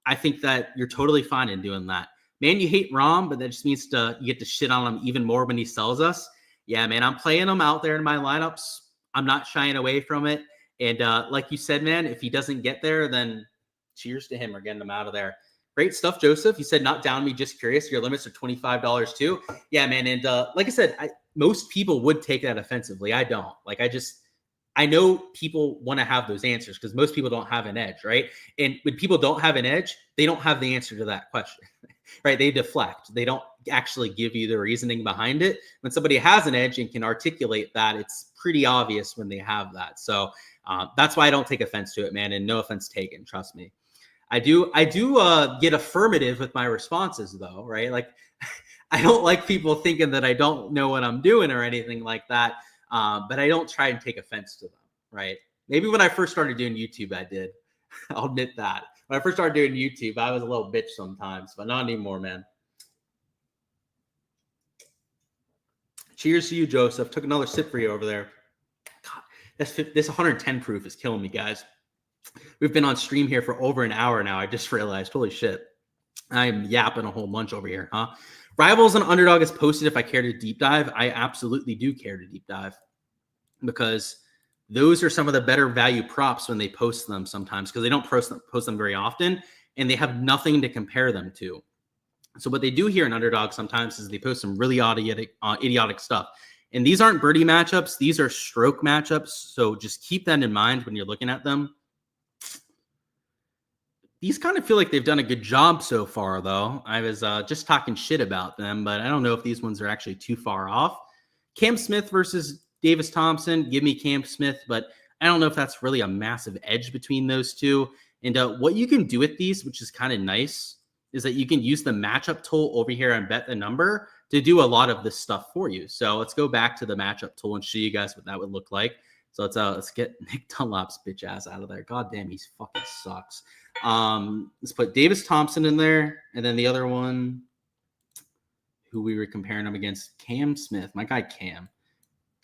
I think that you're totally fine in doing that. Man, you hate Rom, but that just means you get to shit on him even more when he sells us. Yeah, man, I'm playing him out there in my lineups. I'm not shying away from it. And like you said, man, if he doesn't get there, then cheers to him. We're getting him out of there. Great stuff, Joseph. You said not down me, just curious. Your limits are $25 too. Yeah, man. And like I said, most people would take that offensively. I don't. Like, I know people want to have those answers because most people don't have an edge, right? And when people don't have an edge, they don't have the answer to that question, right? They deflect. They don't actually give you the reasoning behind it. When somebody has an edge and can articulate that, it's pretty obvious when they have that. So that's why I don't take offense to it, man. And no offense taken, trust me. I do get affirmative with my responses though, right? Like I don't like people thinking that I don't know what I'm doing or anything like that. But I don't try and take offense to them, right? Maybe when I first started doing YouTube, I did. I'll admit that. When I first started doing YouTube, I was a little bitch sometimes, but not anymore, man. Cheers to you, Joseph. Took another sip for you over there. God, this 110 proof is killing me, guys. We've been on stream here for over an hour now. I just realized, holy shit. I'm yapping a whole bunch over here, huh? Rivals and Underdog is posted if I care to deep dive. I absolutely do care to deep dive because those are some of the better value props when they post them sometimes because they don't post them very often and they have nothing to compare them to. So what they do here in Underdog sometimes is they post some really idiotic stuff. And these aren't birdie matchups. These are stroke matchups. So just keep that in mind when you're looking at them. These kind of feel like they've done a good job so far, though. I was just talking shit about them, but I don't know if these ones are actually too far off. Cam Smith versus Davis Thompson. Give me Cam Smith, but I don't know if that's really a massive edge between those two. And what you can do with these, which is kind of nice, is that you can use the matchup tool over here and bet the number to do a lot of this stuff for you. So let's go back to the matchup tool and show you guys what that would look like. So let's get Nick Dunlop's bitch ass out of there. God damn, he fucking sucks. Let's put Davis Thompson in there, and then the other one, who we were comparing him against, Cam Smith. My guy Cam.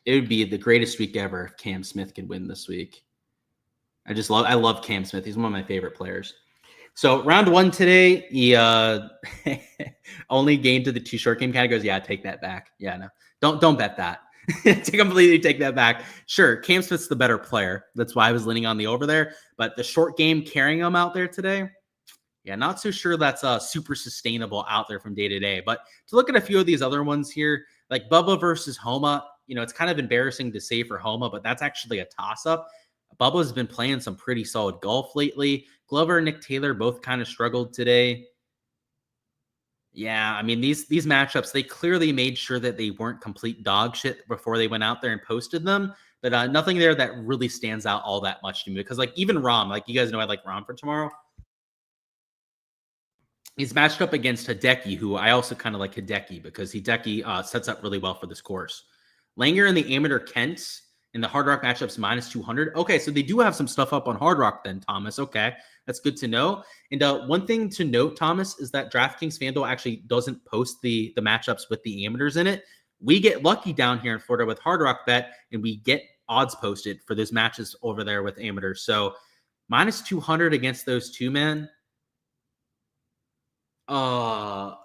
It would be the greatest week ever if Cam Smith could win this week. I love Cam Smith. He's one of my favorite players. So round one today, he only gained to the 2 short game categories. Yeah, take that back. Yeah, no, don't bet that. To completely take that back. Sure, Cam Smith's the better player. That's why I was leaning on the over there. But the short game carrying him out there today, yeah, not so sure that's super sustainable out there from day to day. But to look at a few of these other ones here, like Bubba versus Homa, it's kind of embarrassing to say for Homa, but that's actually a toss-up. Bubba's been playing some pretty solid golf lately. Glover and Nick Taylor both kind of struggled today. Yeah, I mean, these matchups, they clearly made sure that they weren't complete dog shit before they went out there and posted them. But nothing there that really stands out all that much to me. Because, like, even Rom, like, you guys know I like Rom for tomorrow. He's matched up against Hideki, who I also kind of like Hideki because Hideki sets up really well for this course. Langer and the Amateur Kent in the Hard Rock matchups minus 200. Okay, so they do have some stuff up on Hard Rock then, Thomas. Okay, that's good to know. And one thing to note, Thomas, is that DraftKings FanDuel actually doesn't post the matchups with the amateurs in it. We get lucky down here in Florida with Hard Rock Bet, and we get odds posted for those matches over there with amateurs. So minus 200 against those two, man. I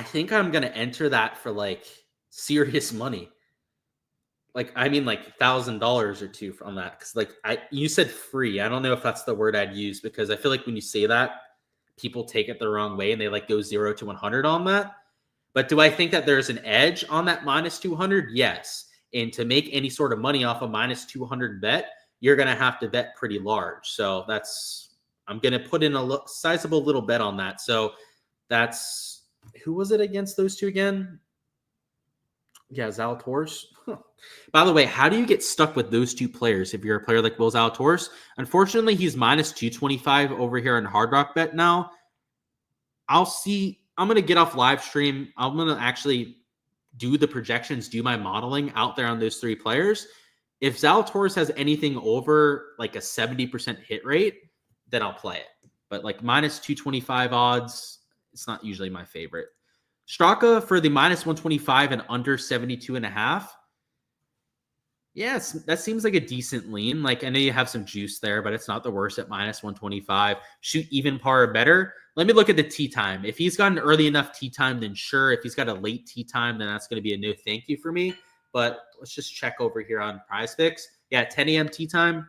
think I'm going to enter that for like serious money. Like, I mean, like $1,000 or two from that. Cause like you said free. I don't know if that's the word I'd use because I feel like when you say that, people take it the wrong way and they like go 0 to 100 on that. But do I think that there's an edge on that minus 200? Yes. And to make any sort of money off a minus 200 bet, you're going to have to bet pretty large. So I'm going to put in a sizable little bet on that. So that's, who was it against those two again? Yeah, Zalatoris. Huh. By the way, how do you get stuck with those two players if you're a player like Will Zalatoris? Unfortunately, he's minus 225 over here on Hard Rock Bet now. I'll see. I'm going to get off live stream. I'm going to actually do the projections, do my modeling out there on those three players. If Zalatoris has anything over like a 70% hit rate, then I'll play it. But like minus 225 odds, it's not usually my favorite. Straka for the minus 125 and under 72.5. Yes, that seems like a decent lean. Like, I know you have some juice there, but it's not the worst at minus 125. Shoot even par or better. Let me look at the tee time. If he's got an early enough tee time, then sure. If he's got a late tee time, then that's going to be a no thank you for me. But let's just check over here on Prize Picks. Yeah, 10 a.m. tee time.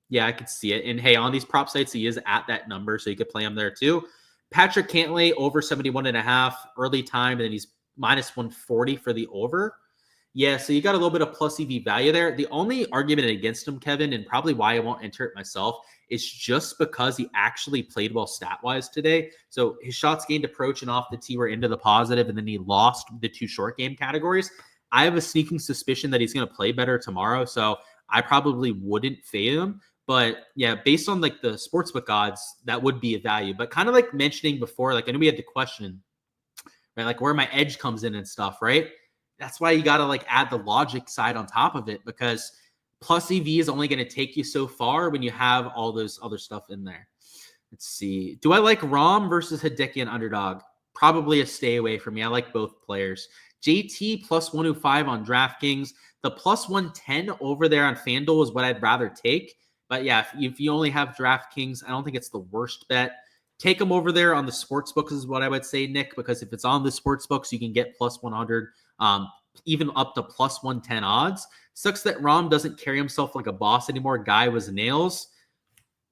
Yeah, I could see it. And hey, on these prop sites, he is at that number, so you could play him there too. Patrick Cantlay over 71.5 early time, and then he's minus 140 for the over. Yeah, so you got a little bit of plus EV value there. The only argument against him, Kevin, and probably why I won't enter it myself, is just because he actually played well stat-wise today. So his shots gained approach and off the tee were into the positive, and then he lost the 2 short game categories. I have a sneaking suspicion that he's going to play better tomorrow, so I probably wouldn't fade him. But yeah, based on like the sportsbook odds, that would be a value. But kind of like mentioning before, like I know we had the question, right? Like where my edge comes in and stuff, right? That's why you got to like add the logic side on top of it, because plus EV is only going to take you so far when you have all those other stuff in there. Let's see. Do I like Rahm versus Hideki and Underdog? Probably a stay away from me. I like both players. JT plus 105 on DraftKings. The plus 110 over there on Fanduel is what I'd rather take. But yeah, if you only have DraftKings, I don't think it's the worst bet. Take them over there on the sports books is what I would say, Nick, because if it's on the sports books, you can get plus 100, even up to plus 110 odds. Sucks that Rahm doesn't carry himself like a boss anymore. Guy was nails.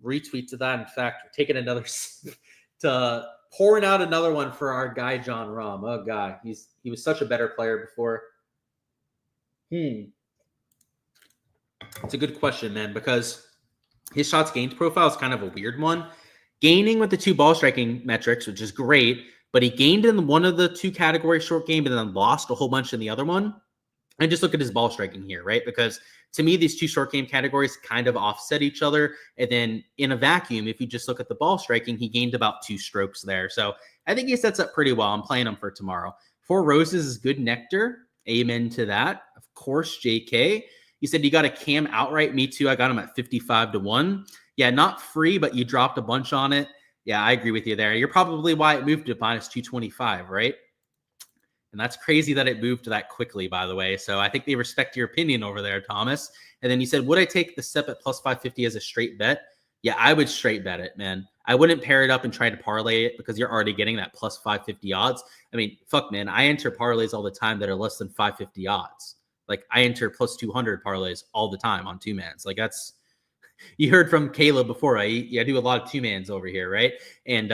Retweet to that. In fact, we're taking another to pouring out another one for our guy John Rahm. Oh god, he was such a better player before. It's a good question, man, because his shots gained profile is kind of a weird one. Gaining with the 2 ball striking metrics, which is great, but he gained in one of the 2 categories short game and then lost a whole bunch in the other one. And just look at his ball striking here, right? Because to me, these 2 short game categories kind of offset each other. And then in a vacuum, if you just look at the ball striking, he gained about 2 strokes there. So I think he sets up pretty well. I'm playing him for tomorrow. 4 Roses is good nectar. Amen to that. Of course, JK. You said you got a Cam outright. Me too. I got him at 55-1. Yeah, not free, but you dropped a bunch on it. Yeah, I agree with you there. You're probably why it moved to minus 225, right? And that's crazy that it moved that quickly, by the way. So I think they respect your opinion over there, Thomas. And then you said, would I take the step at plus 550 as a straight bet? Yeah, I would straight bet it, man. I wouldn't pair it up and try to parlay it because you're already getting that plus 550 odds. I mean, fuck, man. I enter parlays all the time that are less than 550 odds. Like I enter plus 200 parlays all the time on 2-mans. Like that's, you heard from Caleb before. I do a lot of 2-mans over here, right? And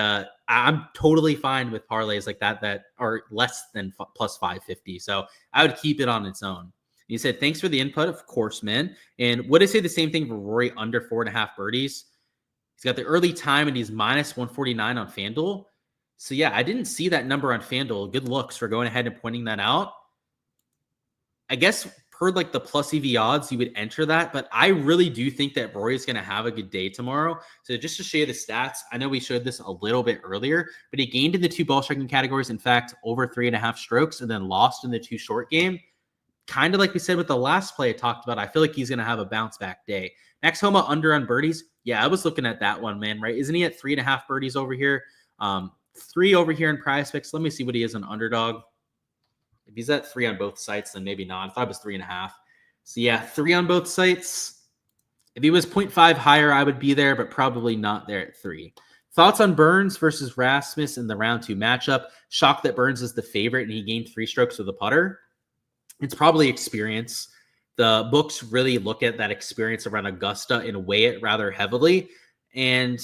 I'm totally fine with parlays like that are less than plus 550. So I would keep it on its own. You said, thanks for the input. Of course, man. And would I say the same thing for Rory under 4.5 birdies? He's got the early time and he's minus 149 on FanDuel. So yeah, I didn't see that number on FanDuel. Good looks for going ahead and pointing that out. I guess per like the plus EV odds, you would enter that. But I really do think that Rory's going to have a good day tomorrow. So just to show you the stats, I know we showed this a little bit earlier, but he gained in the 2 ball striking categories. In fact, over 3.5 strokes and then lost in the 2 short game. Kind of like we said with the last play I talked about, I feel like he's going to have a bounce back day. Max Homa under on birdies. Yeah, I was looking at that one, man, right? Isn't he at 3.5 birdies over here? 3 over here in Prize Picks. Let me see what he is on Underdog. If he's at 3 on both sites, then maybe not. I thought it was 3.5. So yeah, 3 on both sites. If he was 0.5 higher, I would be there, but probably not there at 3. Thoughts on Burns versus Rasmus in the round 2 matchup? Shocked that Burns is the favorite and he gained 3 strokes with the putter. It's probably experience. The books really look at that experience around Augusta and weigh it rather heavily. And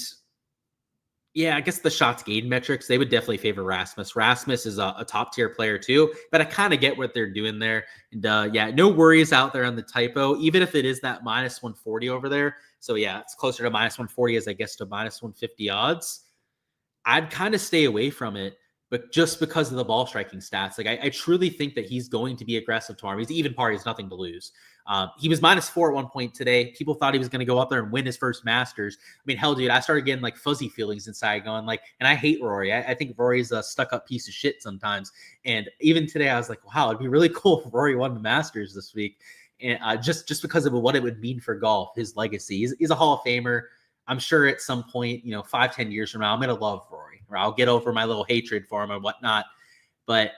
yeah, I guess the shots gained metrics, they would definitely favor Rasmus. Rasmus is a top tier player too, but I kind of get what they're doing there. And yeah, no worries out there on the typo, even if it is that minus 140 over there. So yeah, it's closer to minus 140 as I guess to minus 150 odds. I'd kind of stay away from it, but just because of the ball striking stats, like I truly think that he's going to be aggressive tomorrow. He's even par, he's nothing to lose. He was -4 at one point today. People thought he was going to go up there and win his first Masters. I mean, hell, dude, I started getting like fuzzy feelings inside going like, and I hate Rory. I think Rory's a stuck up piece of shit sometimes. And even today I was like, wow, it'd be really cool if Rory won the Masters this week. And just because of what it would mean for golf, his legacy. He's a Hall of Famer. I'm sure at some point, 5-10 years from now, I'm going to love Rory, or I'll get over my little hatred for him and whatnot. But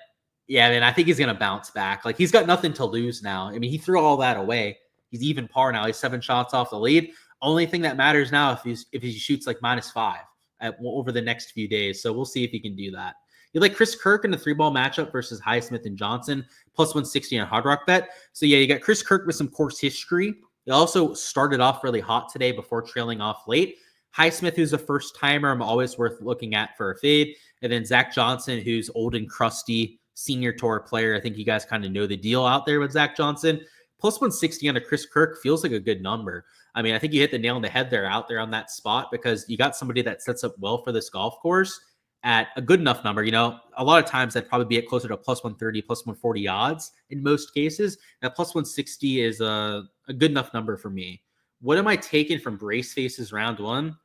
yeah, man, I think he's going to bounce back. Like, he's got nothing to lose now. I mean, he threw all that away. He's even par now. He's 7 shots off the lead. Only thing that matters now if he shoots like -5 over the next few days. So we'll see if he can do that. You like Chris Kirk in the 3-ball matchup versus Highsmith and Johnson, +160 on Hard Rock Bet. So yeah, you got Chris Kirk with some course history. He also started off really hot today before trailing off late. Highsmith, who's a first timer, I'm always worth looking at for a fade. And then Zach Johnson, who's old and crusty, senior tour player. I think you guys kind of know the deal out there with Zach Johnson. +160 on a Chris Kirk feels like a good number. I mean, I think you hit the nail on the head there out there on that spot, because you got somebody that sets up well for this golf course at a good enough number. You know, a lot of times that'd probably be at closer to +130, +140 odds in most cases. Now, +160 is a good enough number for me. What am I taking from Brace Faces round 1?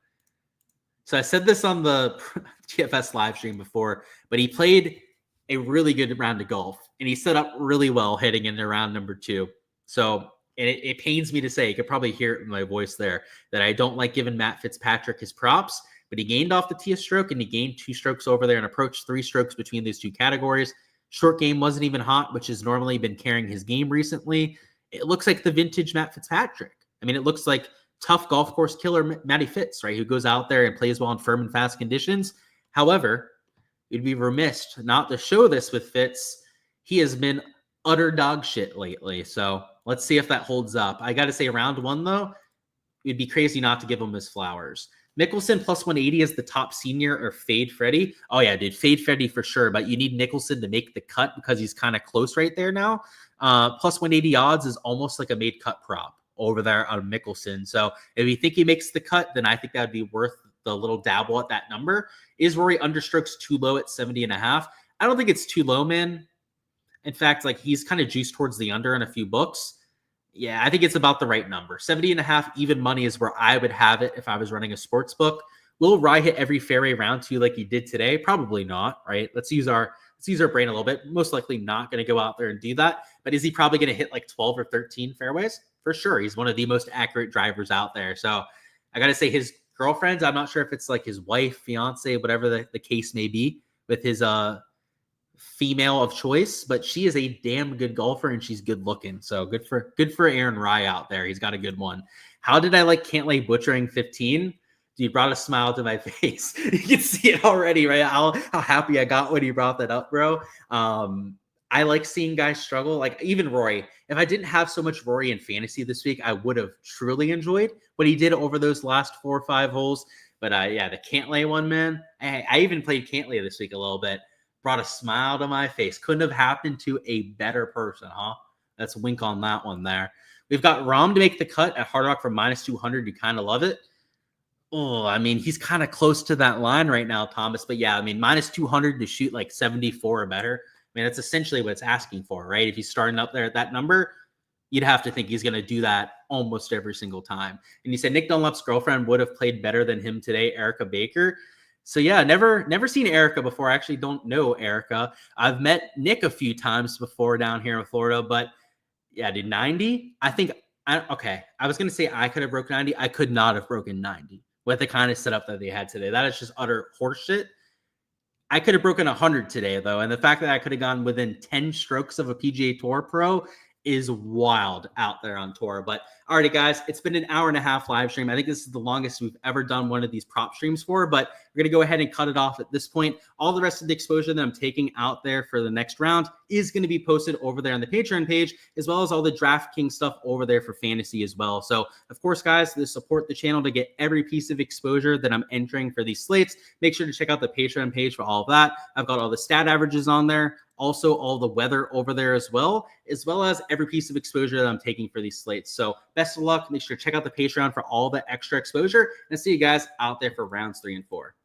So I said this on the TFS live stream before, but he played a really good round of golf, and he set up really well heading into round number 2. So it pains me to say, you could probably hear it in my voice there, that I don't like giving Matt Fitzpatrick his props, but he gained off the tee stroke, and he gained 2 strokes over there and approached 3 strokes between these 2 categories. Short game wasn't even hot, which has normally been carrying his game recently. It looks like the vintage Matt Fitzpatrick. I mean, it looks like tough golf course killer Matty Fitz, right? Who goes out there and plays well in firm and fast conditions. However, you'd be remiss not to show this with Fitz. He has been utter dog shit lately. So let's see if that holds up. I got to say, round 1, though, it'd be crazy not to give him his flowers. Mickelson +180 is the top senior, or fade Freddie. Oh, yeah, dude, fade Freddie for sure. But you need Mickelson to make the cut because he's kind of close right there now. +180 odds is almost like a made cut prop over there on Mickelson. So if you think he makes the cut, then I think that would be worth the little dabble at that number. Is Rory understrokes too low at 70.5? I don't think it's too low, man. In fact, like, he's kind of juiced towards the under in a few books. Yeah, I think it's about the right number. 70.5 even money is where I would have it if I was running a sports book. Will Rye hit every fairway round 2 like he did today? Probably not, right? Let's use our brain a little bit. Most likely not going to go out there and do that. But is he probably going to hit like 12 or 13 fairways? For sure. He's one of the most accurate drivers out there. So I got to say, his girlfriends, I'm not sure if it's like his wife, fiance, whatever the case may be, with his female of choice, but she is a damn good golfer, and she's good looking. So good for Aaron Rye out there. He's got a good one. How did I like Cantlay butchering 15? You brought a smile to my face. You can see it already, right? How happy I got when you brought that up, bro. I like seeing guys struggle. Like, even Rory. If I didn't have so much Rory in fantasy this week, I would have truly enjoyed what he did over those last 4 or 5 holes. But yeah, the Cantlay one, man. I even played Cantlay this week a little bit. Brought a smile to my face. Couldn't have happened to a better person, huh? That's a wink on that one there. We've got Rahm to make the cut at Hard Rock for -200. You kind of love it. Oh, I mean, he's kind of close to that line right now, Thomas. But yeah, I mean, -200 to shoot like 74 or better. I mean, that's essentially what it's asking for, right? If he's starting up there at that number, you'd have to think he's going to do that almost every single time. And you said Nick Dunlap's girlfriend would have played better than him today, Erica Baker. So yeah, never seen Erica before. I actually don't know Erica. I've met Nick a few times before down here in Florida, but yeah, dude, 90? Okay. I was going to say I could have broken 90. I could not have broken 90 with the kind of setup that they had today. That is just utter horseshit. I could have broken 100 today, though. And the fact that I could have gone within 10 strokes of a PGA Tour pro is wild out there on tour. But alrighty, guys, it's been an hour and a half live stream. I think this is the longest we've ever done one of these prop streams for, but we're going to go ahead and cut it off at this point. All the rest of the exposure that I'm taking out there for the next round is going to be posted over there on the Patreon page, as well as all the Draftkings stuff over there for fantasy as well. So, of course, guys, to support the channel to get every piece of exposure that I'm entering for these slates, make sure to check out the Patreon page for all of that. I've got all the stat averages on there. Also, all the weather over there as well as every piece of exposure that I'm taking for these slates. So best of luck. Make sure to check out the Patreon for all the extra exposure, and see you guys out there for rounds 3 and 4.